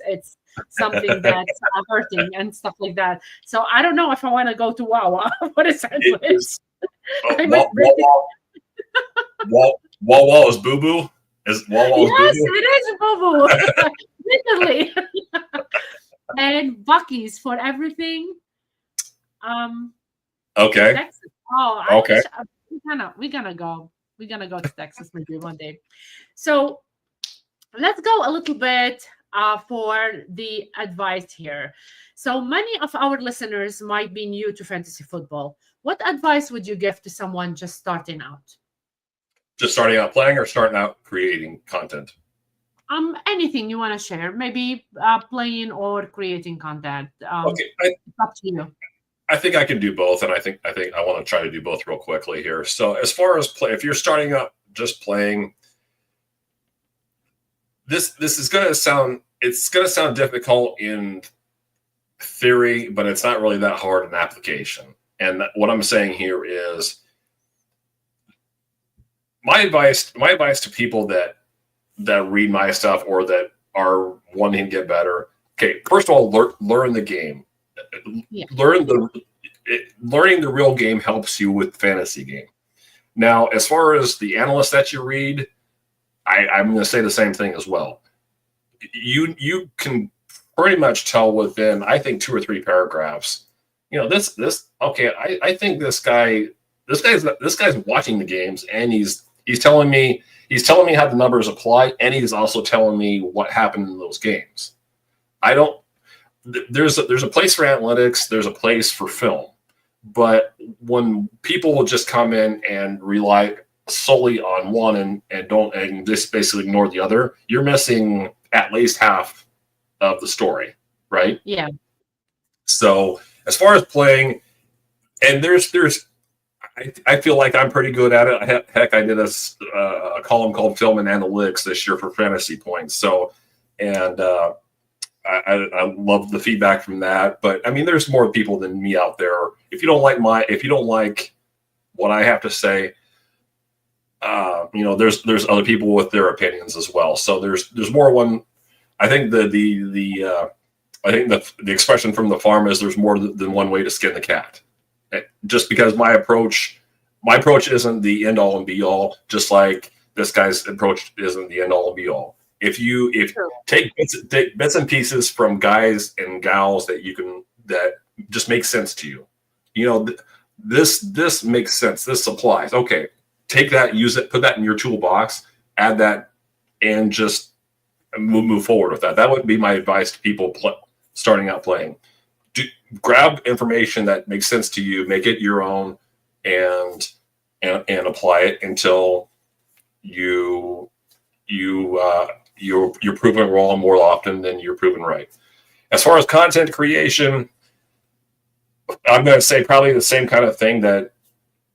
something that's hurting and stuff like that. So I don't know if I want to go to Wawa. What is that? Wawa is boo boo. Is Wawa? Yes, it is boo boo. Literally. And Buc-ee's for everything. Okay. Texas. Oh, okay. We're gonna go to Texas maybe one day. So let's go a little bit for the advice here. So many of our listeners might be new to fantasy football. What advice would you give to someone just starting out? Just starting out playing, or starting out creating content? Anything you want to share, maybe playing or creating content. Okay, it's up to you. I think I can do both, and I think I want to try to do both real quickly here. So as far as play, if you're starting out just playing, this is going to sound difficult in theory, but it's not really that hard in application. And what I'm saying here is my advice to people that read my stuff or that are wanting to get better. Okay, first of all, learn the game. Yeah. Learning the real game helps you with the fantasy game. Now, as far as the analysts that you read, I'm going to say the same thing as well. you can pretty much tell within, I think, 2 or 3 paragraphs, this okay, I think this guy's watching the games, and he's telling me how the numbers apply, and he's also telling me what happened in those games. There's a place for analytics, there's a place for film, but when people will just come in and rely solely on one and just basically ignore the other, you're missing at least half of the story, right? Yeah. So as far as playing, and I feel like I'm pretty good at it. Heck, I did a column called Film and Analytics this year for Fantasy Points. So, and I love the feedback from that. But I mean, there's more people than me out there. If you don't like what I have to say, there's other people with their opinions as well. So there's more one. I think the expression from the farm is there's more than one way to skin the cat. Just because my approach isn't the end all and be all, just like this guy's approach isn't the end all and be all. If take bits and pieces from guys and gals that just make sense to you, this makes sense. This applies. Okay, take that, use it, put that in your toolbox, add that, and just move forward with that. That would be my advice to people starting out playing. Grab information that makes sense to you, make it your own, and apply it until you're proven wrong more often than you're proven right. As far as content creation, I'm going to say probably the same kind of thing that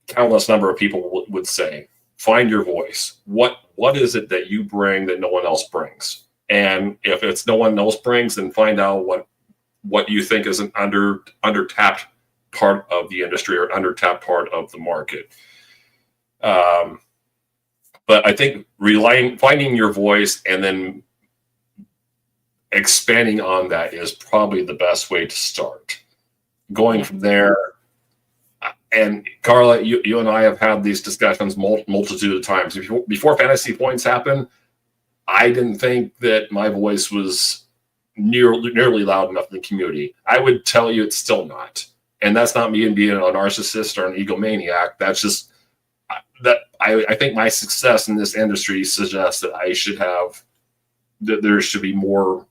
countless number of people would say. Find your voice. What is it that you bring that no one else brings? And if it's no one else brings, then find out what you think is an under-tapped part of the industry or under-tapped part of the market. But I think finding your voice and then expanding on that is probably the best way to start. Going from there, and Carla, you and I have had these discussions multitude of times. Before Fantasy Points happened, I didn't think that my voice was nearly loud enough in the community. I would tell you it's still not. And that's not me being a narcissist or an egomaniac. That's just that I think my success in this industry suggests that there should be more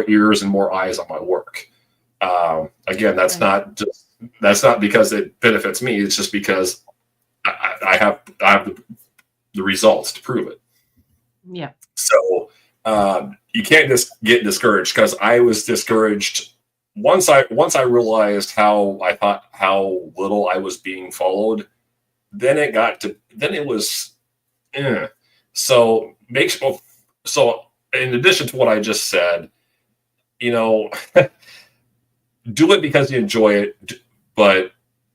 ears and more eyes on my work. Again, that's not because it benefits me. It's just because I have the results to prove it. Yeah. So you can't just get discouraged, because I was discouraged once I realized how little I was being followed. Then it was so in addition to what I just said, do it because you enjoy it, but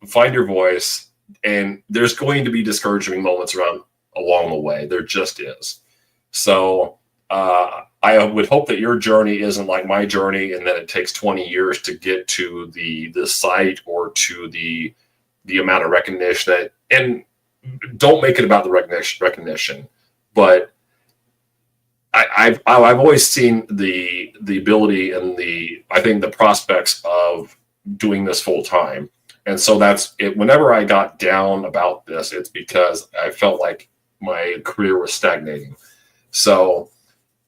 find your voice. And there's going to be discouraging moments along the way. There just is. So I would hope that your journey isn't like my journey, and that it takes 20 years to get to the site or to the amount of recognition. And don't make it about the recognition. But I've always seen the ability and I think the prospects of doing this full time. And so that's it. Whenever I got down about this, it's because I felt like my career was stagnating. So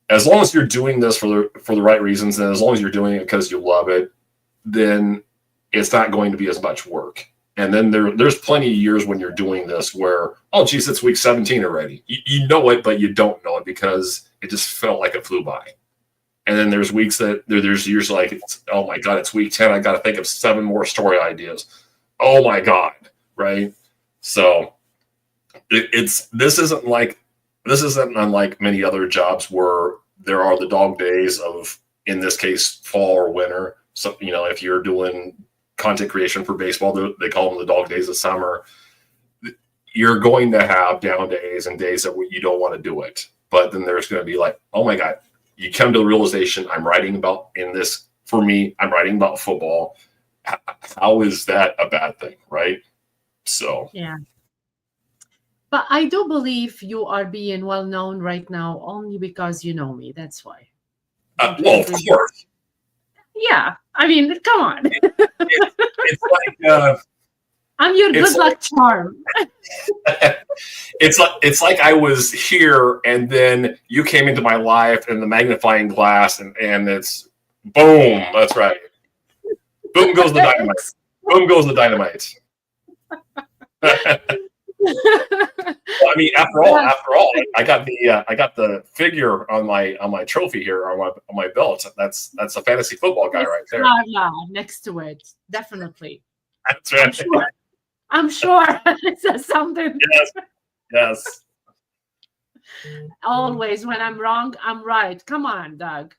as long as you're doing this for the right reasons, and as long as you're doing it because you love it, then it's not going to be as much work. And then there's plenty of years when you're doing this where, oh, geez, it's week 17 already. You know it, but you don't know it because it just felt like it flew by. And then there's years like, oh my God, it's week 10. I got to think of 7 more story ideas. Oh my God. Right. So this isn't unlike many other jobs where there are the dog days of, in this case, fall or winter. So, if you're doing content creation for baseball, they call them the dog days of summer. You're going to have down days and days that you don't want to do it. But then there's going to be like, oh my God, you come to the realization, I'm writing about football. How is that a bad thing? Right. So, yeah. But I do believe you are being well known right now only because you know me. That's why. Well, of course. Yeah. I mean, come on. It's like I'm your good luck charm. it's like I was here and then you came into my life in the magnifying glass and it's boom. That's right. Boom goes the dynamite. Boom goes the dynamite. Well, I mean, after all, I got the figure on my trophy here on my belt. That's a fantasy football guy right there. Yeah, next to it, definitely. That's right. I'm sure it says something. Yes. Always, when I'm wrong, I'm right. Come on, Doug.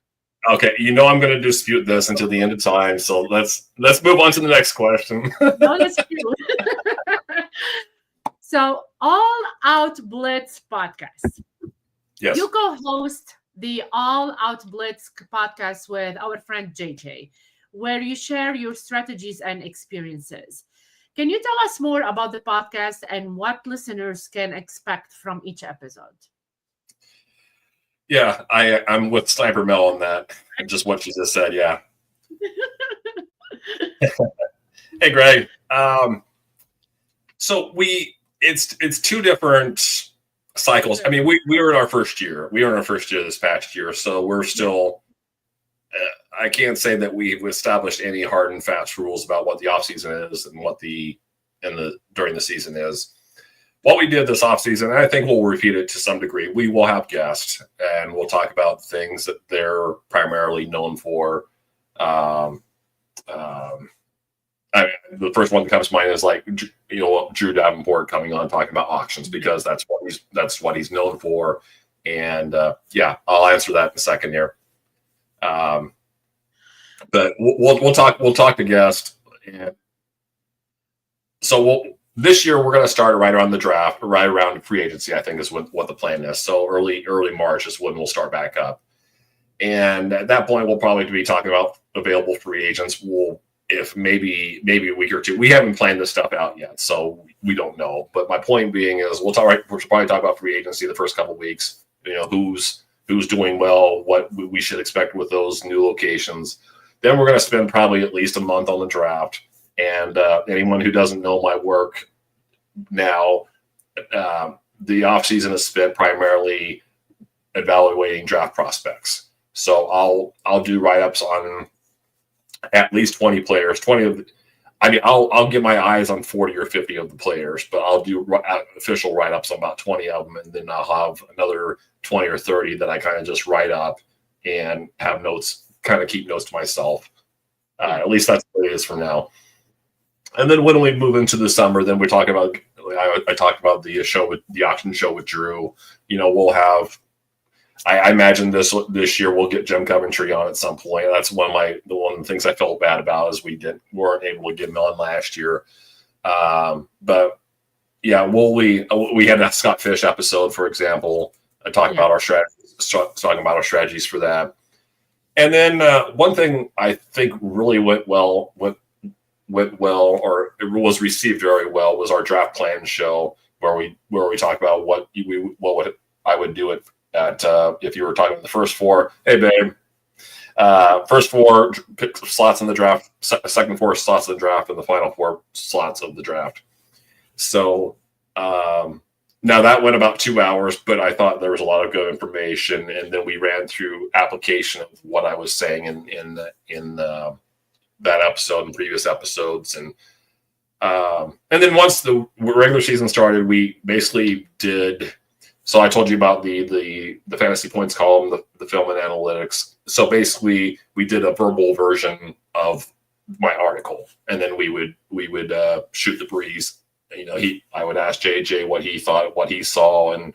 Okay, I'm going to dispute this until the end of time. So let's move on to the next question. No dispute. So, All Out Blitz podcast. Yes. You co-host the All Out Blitz podcast with our friend JJ, where you share your strategies and experiences. Can you tell us more about the podcast and what listeners can expect from each episode? Yeah, I'm with Sniper Mel on that. Just what she just said. Yeah. Hey, Greg. So it's two different cycles. I mean, we were in our first year. We were in our first year this past year, so we're still. I can't say that we've established any hard and fast rules about what the off season is and what during the season is. What we did this off season, and I think we'll repeat it to some degree. We will have guests, and we'll talk about things that they're primarily known for. The first one that comes to mind is like Drew Davenport coming on talking about auctions because that's what he's known for, and I'll answer that in a second here. But we'll talk to guests, and so this year we're going to start right around the draft, right around free agency. I think is what the plan is. So early March is when we'll start back up, and at that point we'll probably be talking about available free agents. If maybe a week or two. We haven't planned this stuff out yet, so we don't know. But my point being is we'll probably talk about free agency the first couple of weeks. Who's doing well, what we should expect with those new locations. Then we're going to spend probably at least a month on the draft. And anyone who doesn't know my work now, the off season is spent primarily evaluating draft prospects. So I'll do write-ups on at least 20 players. I'll get my eyes on 40 or 50 of the players, but I'll do official write-ups on about 20 of them, and then I'll have another 20 or 30 that I kind of just write up and have notes, kind of keep notes to myself. At least that's what it is for now. And then when we move into the summer, then we talk about. I talked about the auction show with Drew. We'll have. I imagine this year we'll get Jim Coventry on at some point. That's one of the things I felt bad about is we weren't able to get him on last year. But yeah, we had a Scott Fish episode, for example, talking about our strategies for that. And then one thing I think really went well, or it was received very well, was our draft plan show where we talk about what I would do it. If you were talking about the first four, hey babe, first four slots in the draft, second four slots in the draft, and the final four slots of the draft. So now that went about 2 hours, but I thought there was a lot of good information, and then we ran through application of what I was saying in that episode and previous episodes, and then once the regular season started, we basically did. So I told you about the fantasy points column, the film and analytics. So basically, we did a verbal version of my article, and then we would shoot the breeze. I would ask JJ what he thought, what he saw, and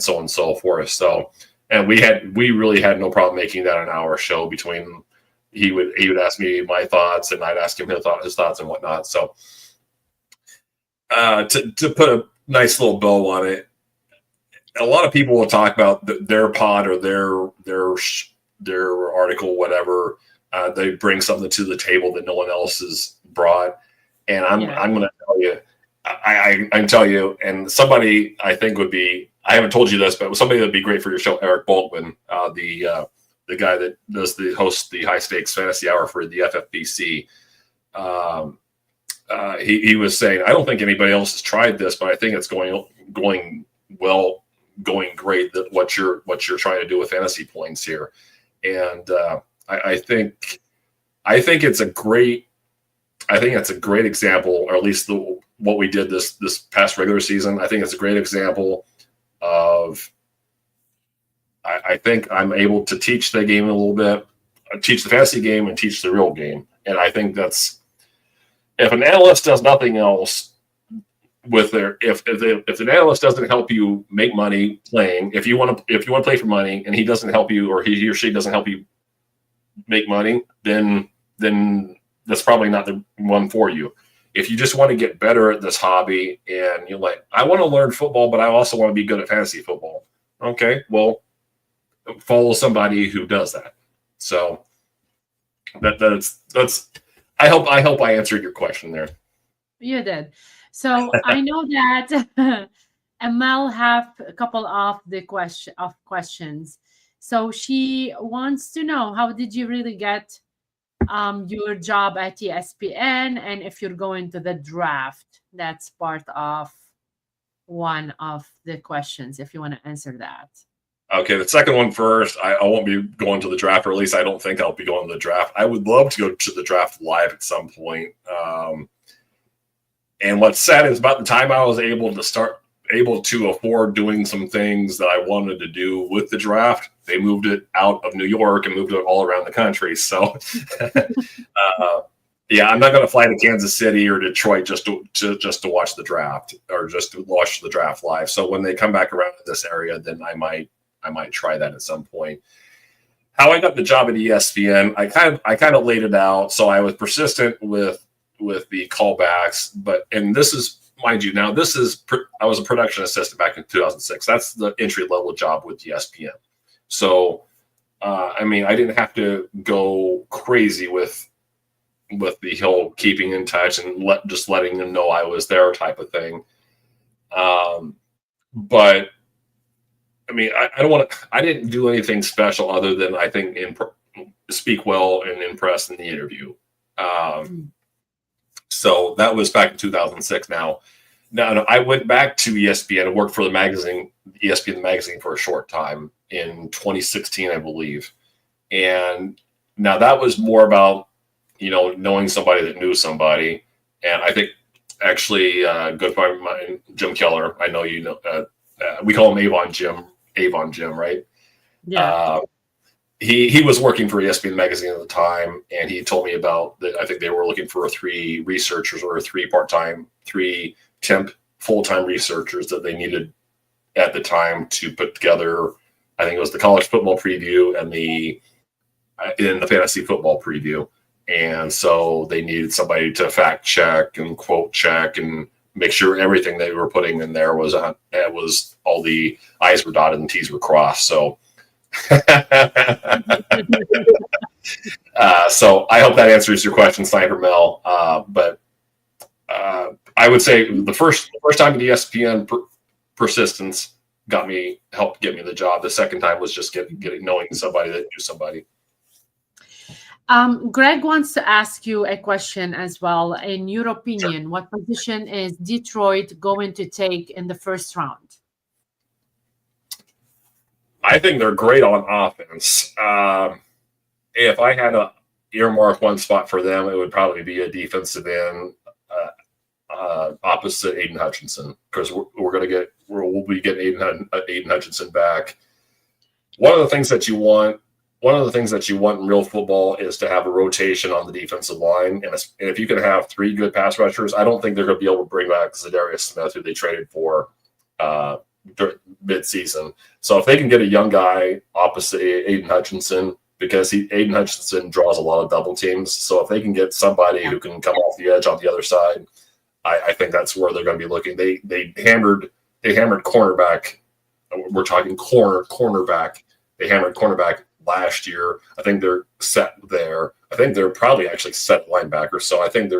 so on and so forth. So, and we really had no problem making that an hour show. Between he would ask me my thoughts, and I'd ask him his thoughts and whatnot. So, to put a nice little bow on it. A lot of people will talk about their pod or their article, whatever. They bring something to the table that no one else has brought, and I'm going to tell you, I can tell you, and somebody I think would be, I haven't told you this, but somebody that'd be great for your show, Eric Baldwin, the guy that does the host the high stakes fantasy hour for the FFPC. He was saying, I don't think anybody else has tried this, but I think it's going great. That what you're trying to do with fantasy points here, and I think it's a great example, or at least what we did this past regular season. I think it's a great example of. I think I'm able to teach the game a little bit, teach the fantasy game and teach the real game, and I think that's. If an analyst does nothing else with their, if an analyst doesn't help you make money playing, if you want to play for money and he doesn't help you, or he or she doesn't help you make money, then that's probably not the one for you. If you just want to get better at this hobby and you're like, I want to learn football, but I also want to be good at fantasy football. Okay, well, follow somebody who does that. So that's. I hope I answered your question there. You did. So I know that Amal have a couple of questions. So she wants to know, how did you really get your job at ESPN, and if you're going to the draft? That's part of one of the questions, if you want to answer that. Okay, the second one first. I won't be going to the draft, or at least I don't think I'll be going to the draft. I would love to go to the draft live at some point. And what's sad is about the time I was able to afford doing some things that I wanted to do with the draft, they moved it out of New York and moved it all around the country. So, yeah, I'm not going to fly to Kansas City or Detroit just to watch the draft, or just to watch the draft live. So when they come back around to this area, then I might try that at some point. How I got the job at ESPN, I kind of laid it out. So I was persistent with the callbacks, and this is, mind you, now I was a production assistant back in 2006. That's the entry level job with ESPN. So, I mean, I didn't have to go crazy with the whole keeping in touch and just letting them know I was there type of thing. But I mean, I didn't do anything special other than, I think, speak well and impress in the interview. So that was back in 2006. Now I went back to ESPN and worked for the magazine, ESPN magazine, for a short time in 2016, I believe. And now that was more about, knowing somebody that knew somebody. And I think actually a good friend of mine, Jim Keller, I know you know, we call him Avon Jim, right? Yeah. He was working for ESPN magazine at the time, and he told me about that. I think they were looking for 3 researchers, or 3 part-time, 3 temp full-time researchers that they needed at the time to put together. I think it was the college football preview and the fantasy football preview. And so they needed somebody to fact check and quote check and make sure everything they were putting in there was all the I's were dotted and T's were crossed. So, so I hope that answers your question, Sniper Mel. But I would say the first time at ESPN, persistence helped get me the job. The second time was just knowing somebody that knew somebody. Greg wants to ask you a question as well. In your opinion, sure, what position is Detroit going to take in the first round? I think they're great on offense. If I had to earmark one spot for them, it would probably be a defensive end opposite Aiden Hutchinson, because we'll be getting Aiden Hutchinson back. One of the things that you want in real football is to have a rotation on the defensive line. And if you can have 3 good pass rushers, I don't think they're going to be able to bring back Zadarius Smith, who they traded for mid-season. So if they can get a young guy opposite Aiden Hutchinson, because Aiden Hutchinson draws a lot of double teams. So if they can get somebody who can come off the edge on the other side, I think that's where they're going to be looking. They hammered cornerback. We're talking cornerback. They hammered cornerback last year. I think they're set there. I think they're probably actually set linebacker. So I think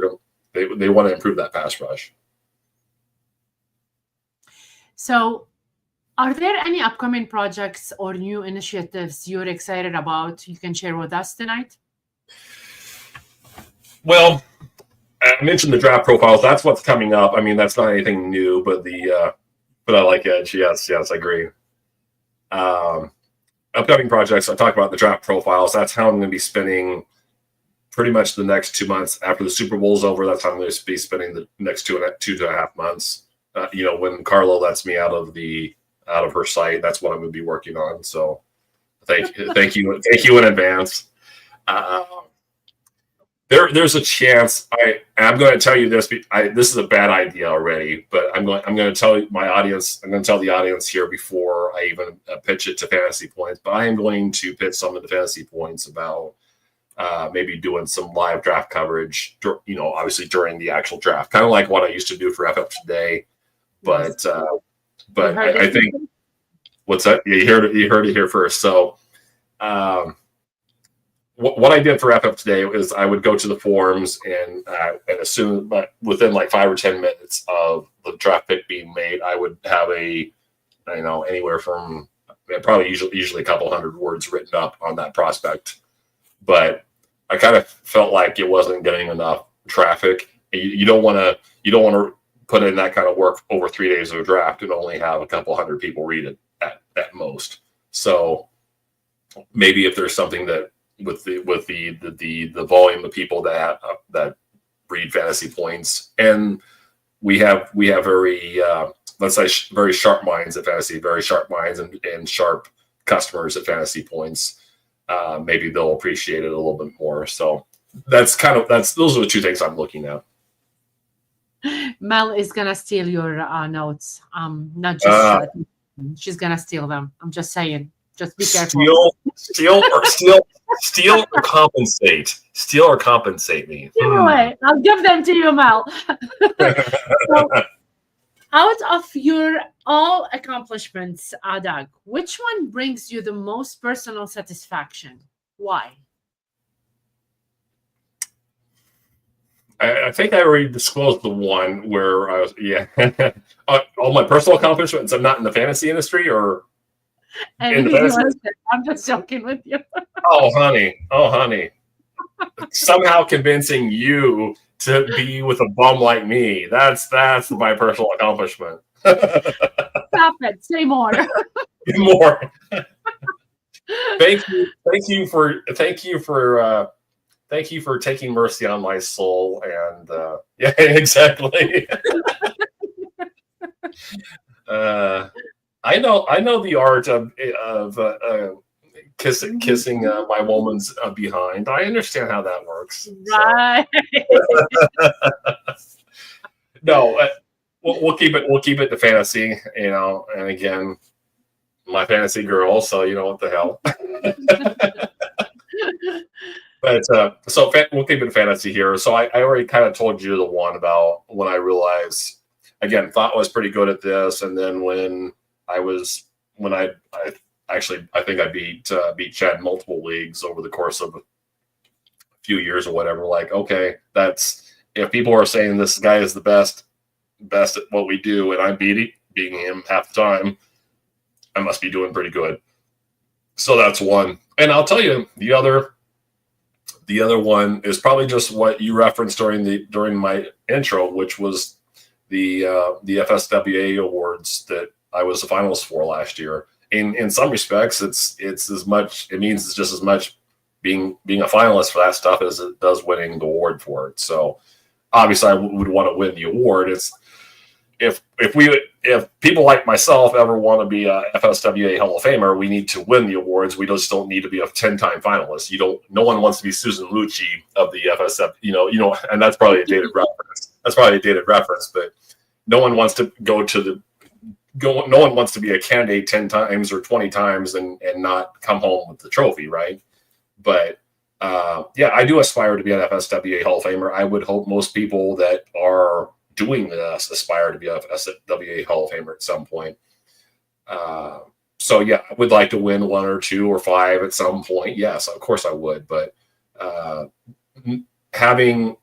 they want to improve that pass rush. So, are there any upcoming projects or new initiatives you're excited about you can share with us tonight? Well, I mentioned the draft profiles. That's what's coming up. I mean, that's not anything new, but but I like Edge. Yes, I agree. Upcoming projects, I talked about the draft profiles. That's how I'm going to be spending pretty much the next 2 months after the Super Bowl's over. That's how I'm going to be spending the next two and a half months. When Carla lets me out of her site, that's what I'm going to be working on. So thank you in advance. There's a chance. I'm going to tell you this. This is a bad idea already, but I'm going to tell my audience. I'm going to tell the audience here before I even pitch it to Fantasy Points. But I am going to pitch some of the Fantasy Points about maybe doing some live draft coverage. Obviously during the actual draft, kind of like what I used to do for FF Today. But I think what's that? You heard it here first. So. What I did for FF Today is I would go to the forums and assume, but within like 5 or 10 minutes of the draft pick being made, I would have anywhere from probably usually a couple hundred words written up on that prospect. But I kind of felt like it wasn't getting enough traffic. You don't want to put in that kind of work over 3 days of a draft and only have a couple hundred people read it at most. So maybe if there's something that with the volume of people that read Fantasy Points, and we have very let's say very sharp minds at Fantasy, very sharp minds and sharp customers at Fantasy Points. Maybe they'll appreciate it a little bit more. So those are the two things I'm looking at. Mel is gonna steal your notes. Not just she's gonna steal them. I'm just saying. Just be careful. Steal or compensate. Steal or compensate me. Anyway, I'll give them to you, Mel. So, out of your all accomplishments, Doug, which one brings you the most personal satisfaction? Why? I think I already disclosed the one where I was, all my personal accomplishments. I'm not in the fantasy industry or. I'm just joking with you. Oh, honey. Somehow convincing you to be with a bum like me. That's my personal accomplishment. Stop it. Say more. More. Thank you for taking mercy on my soul. And yeah, exactly. I know the art of kissing my woman's behind. I understand how that works. Right. So. No, we'll keep it to fantasy, and again, my fantasy girl. So what the hell. But so we'll keep it to fantasy here. So I already kind of told you the one about when I realized, again, thought I was pretty good at this, and then when I think I beat Chad multiple leagues over the course of a few years or whatever. Like, okay, if people are saying this guy is the best at what we do, and I'm beating him half the time, I must be doing pretty good. So that's one. And I'll tell you the other one is probably just what you referenced during my intro, which was the FSWA awards that I was a finalist for last year. In some respects, it's as much. It means it's just as much being a finalist for that stuff as it does winning the award for it. So obviously, I would want to win the award. It's if people like myself ever want to be a FSWA Hall of Famer, we need to win the awards. We just don't need to be a 10-time finalist. No one wants to be Susan Lucci of the FSW. And that's probably a dated reference. But no one wants to no one wants to be a candidate 10 times or 20 times and not come home with the trophy, right? But I do aspire to be an FSWA Hall of Famer. I would hope most people that are doing this aspire to be a FSWA Hall of Famer at some point. So I would like to win 1 or 2 or 5 at some point. Yes, of course I would. But having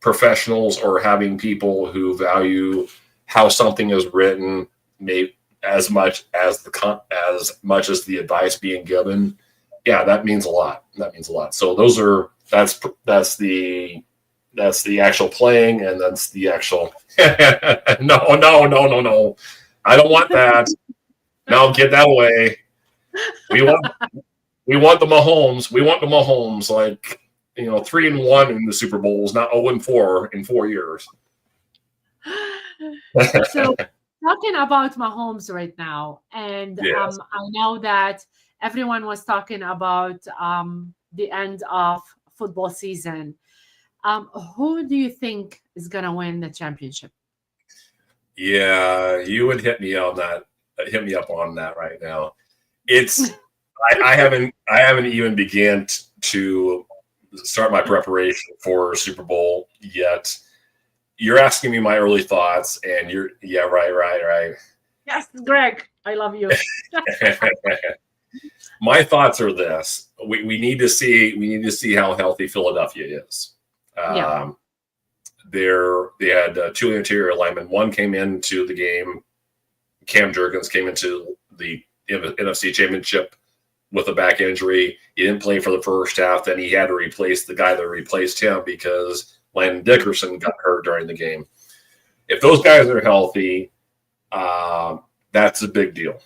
professionals or having people who value how something is written, maybe as much as the advice being given. Yeah, that means a lot. So that's the actual playing, and that's the actual. No. I don't want that. No, get that away. We want the Mahomes. We want the Mahomes, like, 3-1 in the Super Bowls, not 0-4 in 4 years. So talking about Mahomes right now, and Yes. I know that everyone was talking about the end of football season. Who do you think is going to win the championship? Yeah, you would hit me up on that right now. It's I haven't even began to start my preparation for Super Bowl yet. You're asking me my early thoughts, and right. Yes, Greg, I love you. My thoughts are this: we need to see how healthy Philadelphia is. They had 2 interior linemen. One came into the game. Cam Jurgens came into the NFC Championship with a back injury. He didn't play for the first half. Then he had to replace the guy that replaced him because Landon Dickerson got hurt during the game. If those guys are healthy, that's a big deal.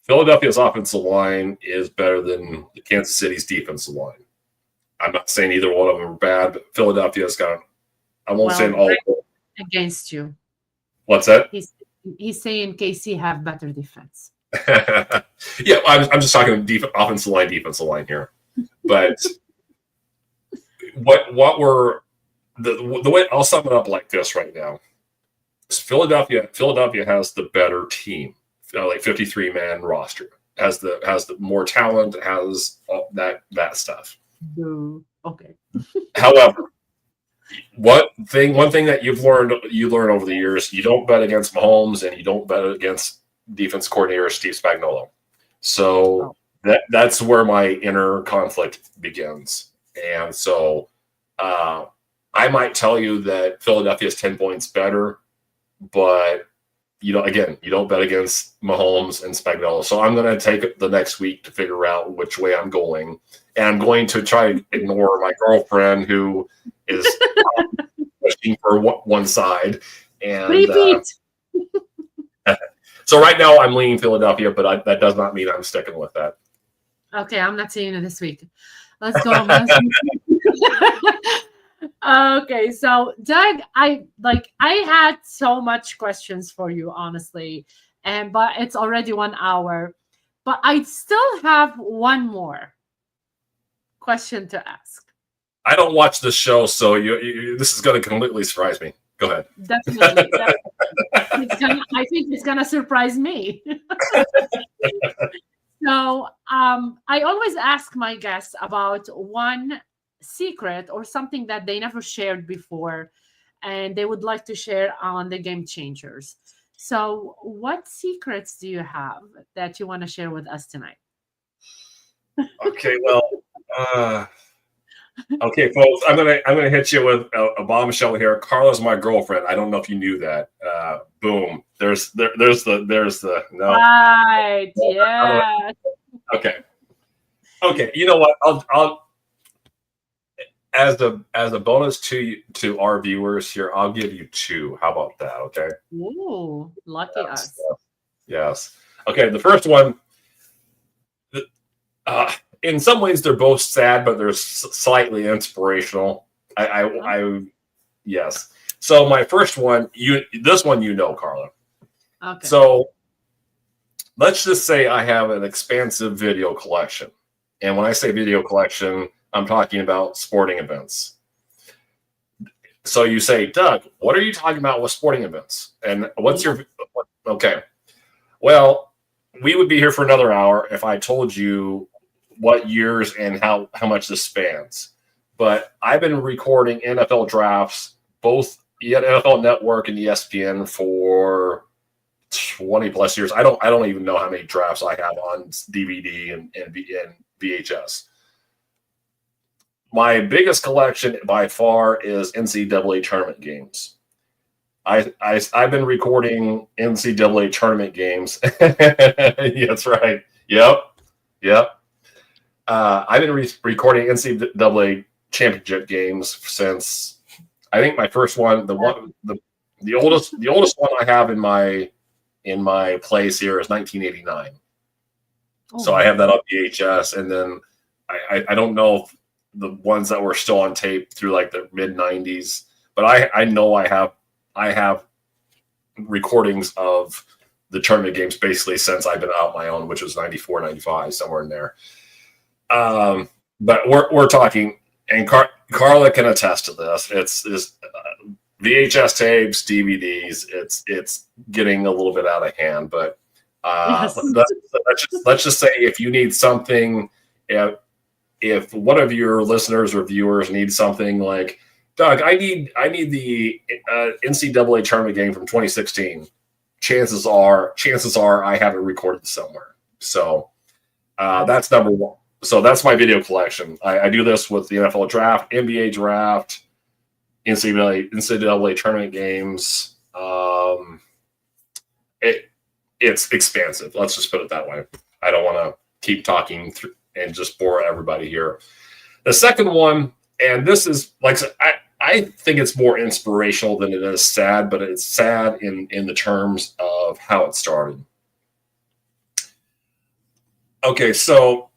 Philadelphia's offensive line is better than the Kansas City's defensive line. I'm not saying either one of them are bad, but Philadelphia's got, I won't say an all against you. What's that? He's saying KC have better defense. Yeah, I'm just talking offensive line here. But what were the way I'll sum it up like this right now. Philadelphia has the better team, like 53-man roster, has the more talent, has all that stuff. Okay. However, one thing that you learn over the years, you don't bet against Mahomes and you don't bet against defense coordinator Steve Spagnuolo. So that's where my inner conflict begins. And so I might tell you that Philadelphia is 10 points better, but you don't bet against Mahomes and Spagnuolo. So I'm going to take the next week to figure out which way I'm going. And I'm going to try to ignore my girlfriend who is pushing for one side. And so right now I'm leaning Philadelphia, but that does not mean I'm sticking with that. Okay, I'm not seeing it this week. Let's go. Okay, so Doug, I had so much questions for you, honestly, but it's already 1 hour. But I still have one more question to ask. I don't watch the show, so this is going to completely surprise me. Go ahead. Definitely. I think it's gonna surprise me. So I always ask my guests about one secret or something that they never shared before and they would like to share on the Game Changers. So what secrets do you have that you want to share with us tonight? Okay, well, okay, folks, I'm gonna hit you with a bombshell here. Carla's my girlfriend. I don't know if you knew that. Boom. There's the no. Right. Yeah. Okay. You know what? I'll as a bonus to our viewers here, I'll give you 2. How about that? Okay. Ooh, lucky us. Yes. Okay. The first one. In some ways, they're both sad, but they're slightly inspirational. Yes. So my first one, this one, Carla. Okay. So let's just say I have an expansive video collection, and when I say video collection, I'm talking about sporting events. So you say, Doug, what are you talking about with sporting events? And what's your okay? Well, we would be here for another hour if I told you what years and how much this spans. But I've been recording NFL drafts, both NFL Network and ESPN, for 20 plus years. I don't even know how many drafts I have on DVD and VHS. My biggest collection by far is NCAA tournament games. I've been recording NCAA tournament games. That's right. Yep. I've been recording NCAA championship games since I think my first one, the oldest one I have in my place here is 1989. So I have that on VHS, and then I don't know if the ones that were still on tape through like the mid 90s, but I know I have recordings of the tournament games basically since I've been out my own, which was 94, 95, somewhere in there. But we're talking, and Carla can attest to this. It's VHS tapes, DVDs. It's getting a little bit out of hand, but Yes. let's just say if you need something, if one of your listeners or viewers needs something like, Doug, I need the NCAA tournament game from 2016. Chances are I have it recorded somewhere. So that's number one. So that's my video collection. I do this with the NFL draft, NBA draft, NCAA tournament games. It's expansive. Let's just put it that way. I don't want to keep talking and just bore everybody here. The second one, and this is like I think it's more inspirational than it is sad, but it's sad in the terms of how it started. Okay, so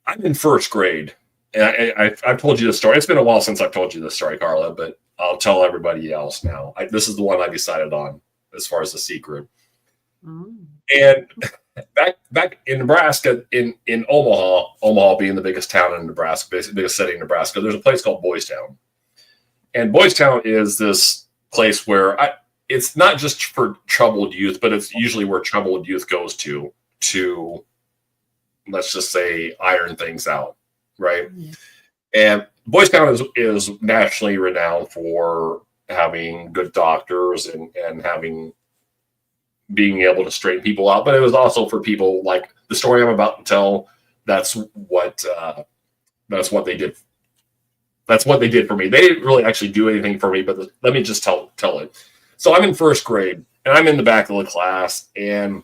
I'm in first grade, and I've told you this story. It's been a while since I've told you this story, Carla, but I'll tell everybody else now. This is the one I decided on as far as the secret. And back in Nebraska, in Omaha being the biggest town in Nebraska, basically biggest city in Nebraska, there's a place called Boys Town. And Boys Town is this place where it's not just for troubled youth, but it's usually where troubled youth goes to let's just say iron things out, right? Yeah. And Boys Town is nationally renowned for having good doctors and being able to straighten people out, but it was also for people like the story I'm about to tell. That's what they did. That's what they did for me. They didn't really actually do anything for me, but let me just tell it. So I'm in first grade, and I'm in the back of the class, and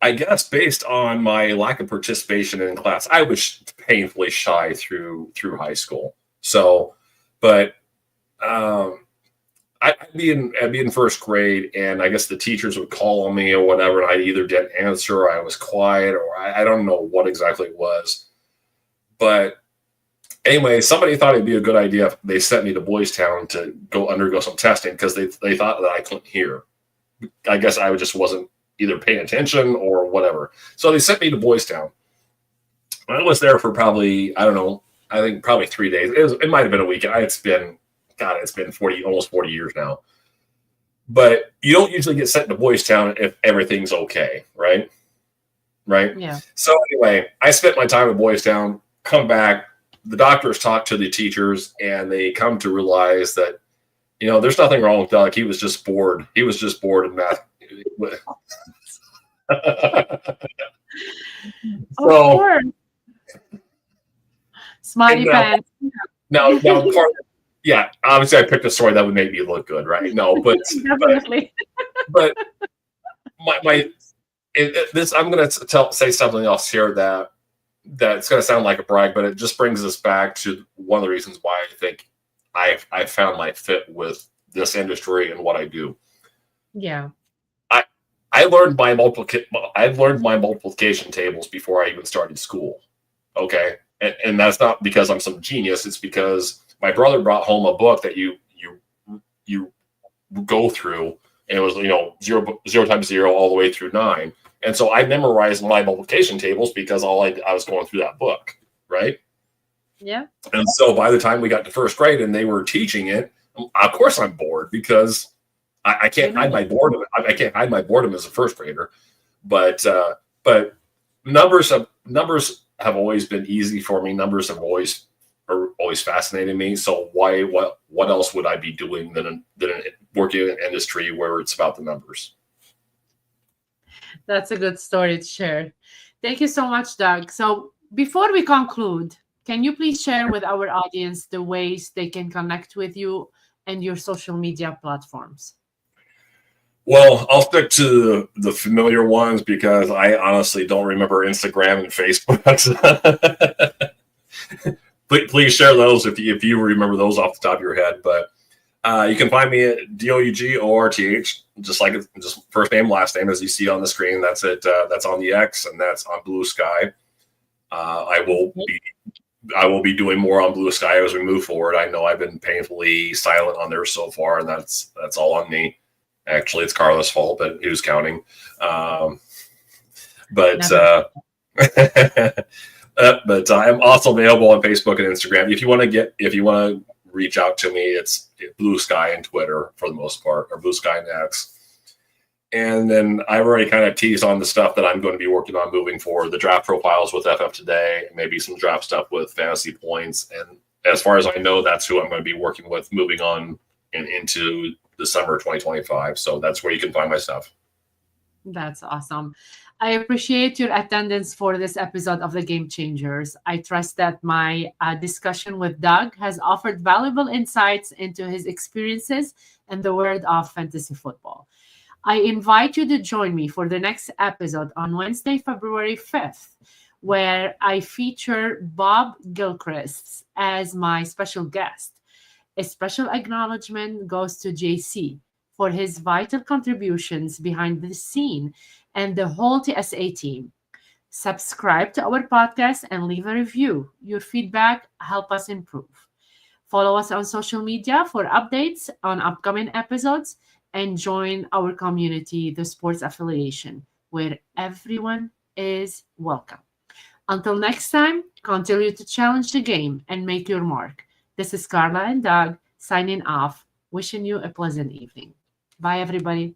I guess based on my lack of participation in class, I was painfully shy through high school. So, but I'd be in first grade, and I guess the teachers would call on me or whatever, and I either didn't answer, or I was quiet, or I don't know what exactly it was. But anyway, somebody thought it'd be a good idea if they sent me to Boys Town to go undergo some testing because they thought that I couldn't hear. I guess I just wasn't either paying attention or whatever. So they sent me to Boys Town. I was there for probably, I don't know, I think probably 3 days. It might have been a weekend. It's been 40, almost 40 years now. But you don't usually get sent to Boys Town if everything's okay, right? Right? Yeah. So anyway, I spent my time at Boys Town, come back, the doctors talk to the teachers, and they come to realize that, there's nothing wrong with Doug. He was just bored. He was just bored in math. So, Smiley pants. Now, yeah, obviously I picked a story that would make me look good, right? No, but definitely. But this I'm going to say something else here that's going to sound like a brag, but it just brings us back to one of the reasons why I think I found my fit with this industry and what I do. Yeah. I learned my multiplication tables before I even started school. Okay. And that's not because I'm some genius. It's because my brother brought home a book that you go through, and it was, 0 times 0 all the way through 9. And so I memorized my multiplication tables because I was going through that book. Right. Yeah. And so by the time we got to first grade and they were teaching it, of course I'm bored because I can't hide my boredom. I can't hide my boredom as a first grader, but numbers have always been easy for me. Numbers are always fascinated me. So what else would I be doing than working in an industry where it's about the numbers? That's a good story to share. Thank you so much, Doug. So before we conclude, can you please share with our audience the ways they can connect with you and your social media platforms? Well, I'll stick to the familiar ones because I honestly don't remember Instagram and Facebook. Please share those if you remember those off the top of your head. But you can find me at DOUGORTH, just first name, last name, as you see on the screen. That's it. That's on the X, and that's on Blue Sky. I will be doing more on Blue Sky as we move forward. I know I've been painfully silent on there so far, and that's all on me. Actually, it's Carla's fault, but who's counting? But I'm also available on Facebook and Instagram. If you want to reach out to me, it's Blue Sky and Twitter for the most part, or Blue Sky and X. And then I've already kind of teased on the stuff that I'm going to be working on moving forward, the draft profiles with FF Today, maybe some draft stuff with Fantasy Points. And as far as I know, that's who I'm going to be working with moving on into the summer 2025. So that's where you can find my stuff. That's awesome. I appreciate your attendance for this episode of the Game Changers. I trust that my discussion with Doug has offered valuable insights into his experiences in the world of fantasy football. I invite you to join me for the next episode on Wednesday, February 5th, where I feature Bob Gilchrist as my special guest. A special acknowledgement goes to JC for his vital contributions behind the scene and the whole TSA team. Subscribe to our podcast and leave a review. Your feedback helps us improve. Follow us on social media for updates on upcoming episodes and join our community, the Sports Affiliation, where everyone is welcome. Until next time, continue to challenge the game and make your mark. This is Carla and Doug signing off, wishing you a pleasant evening. Bye, everybody.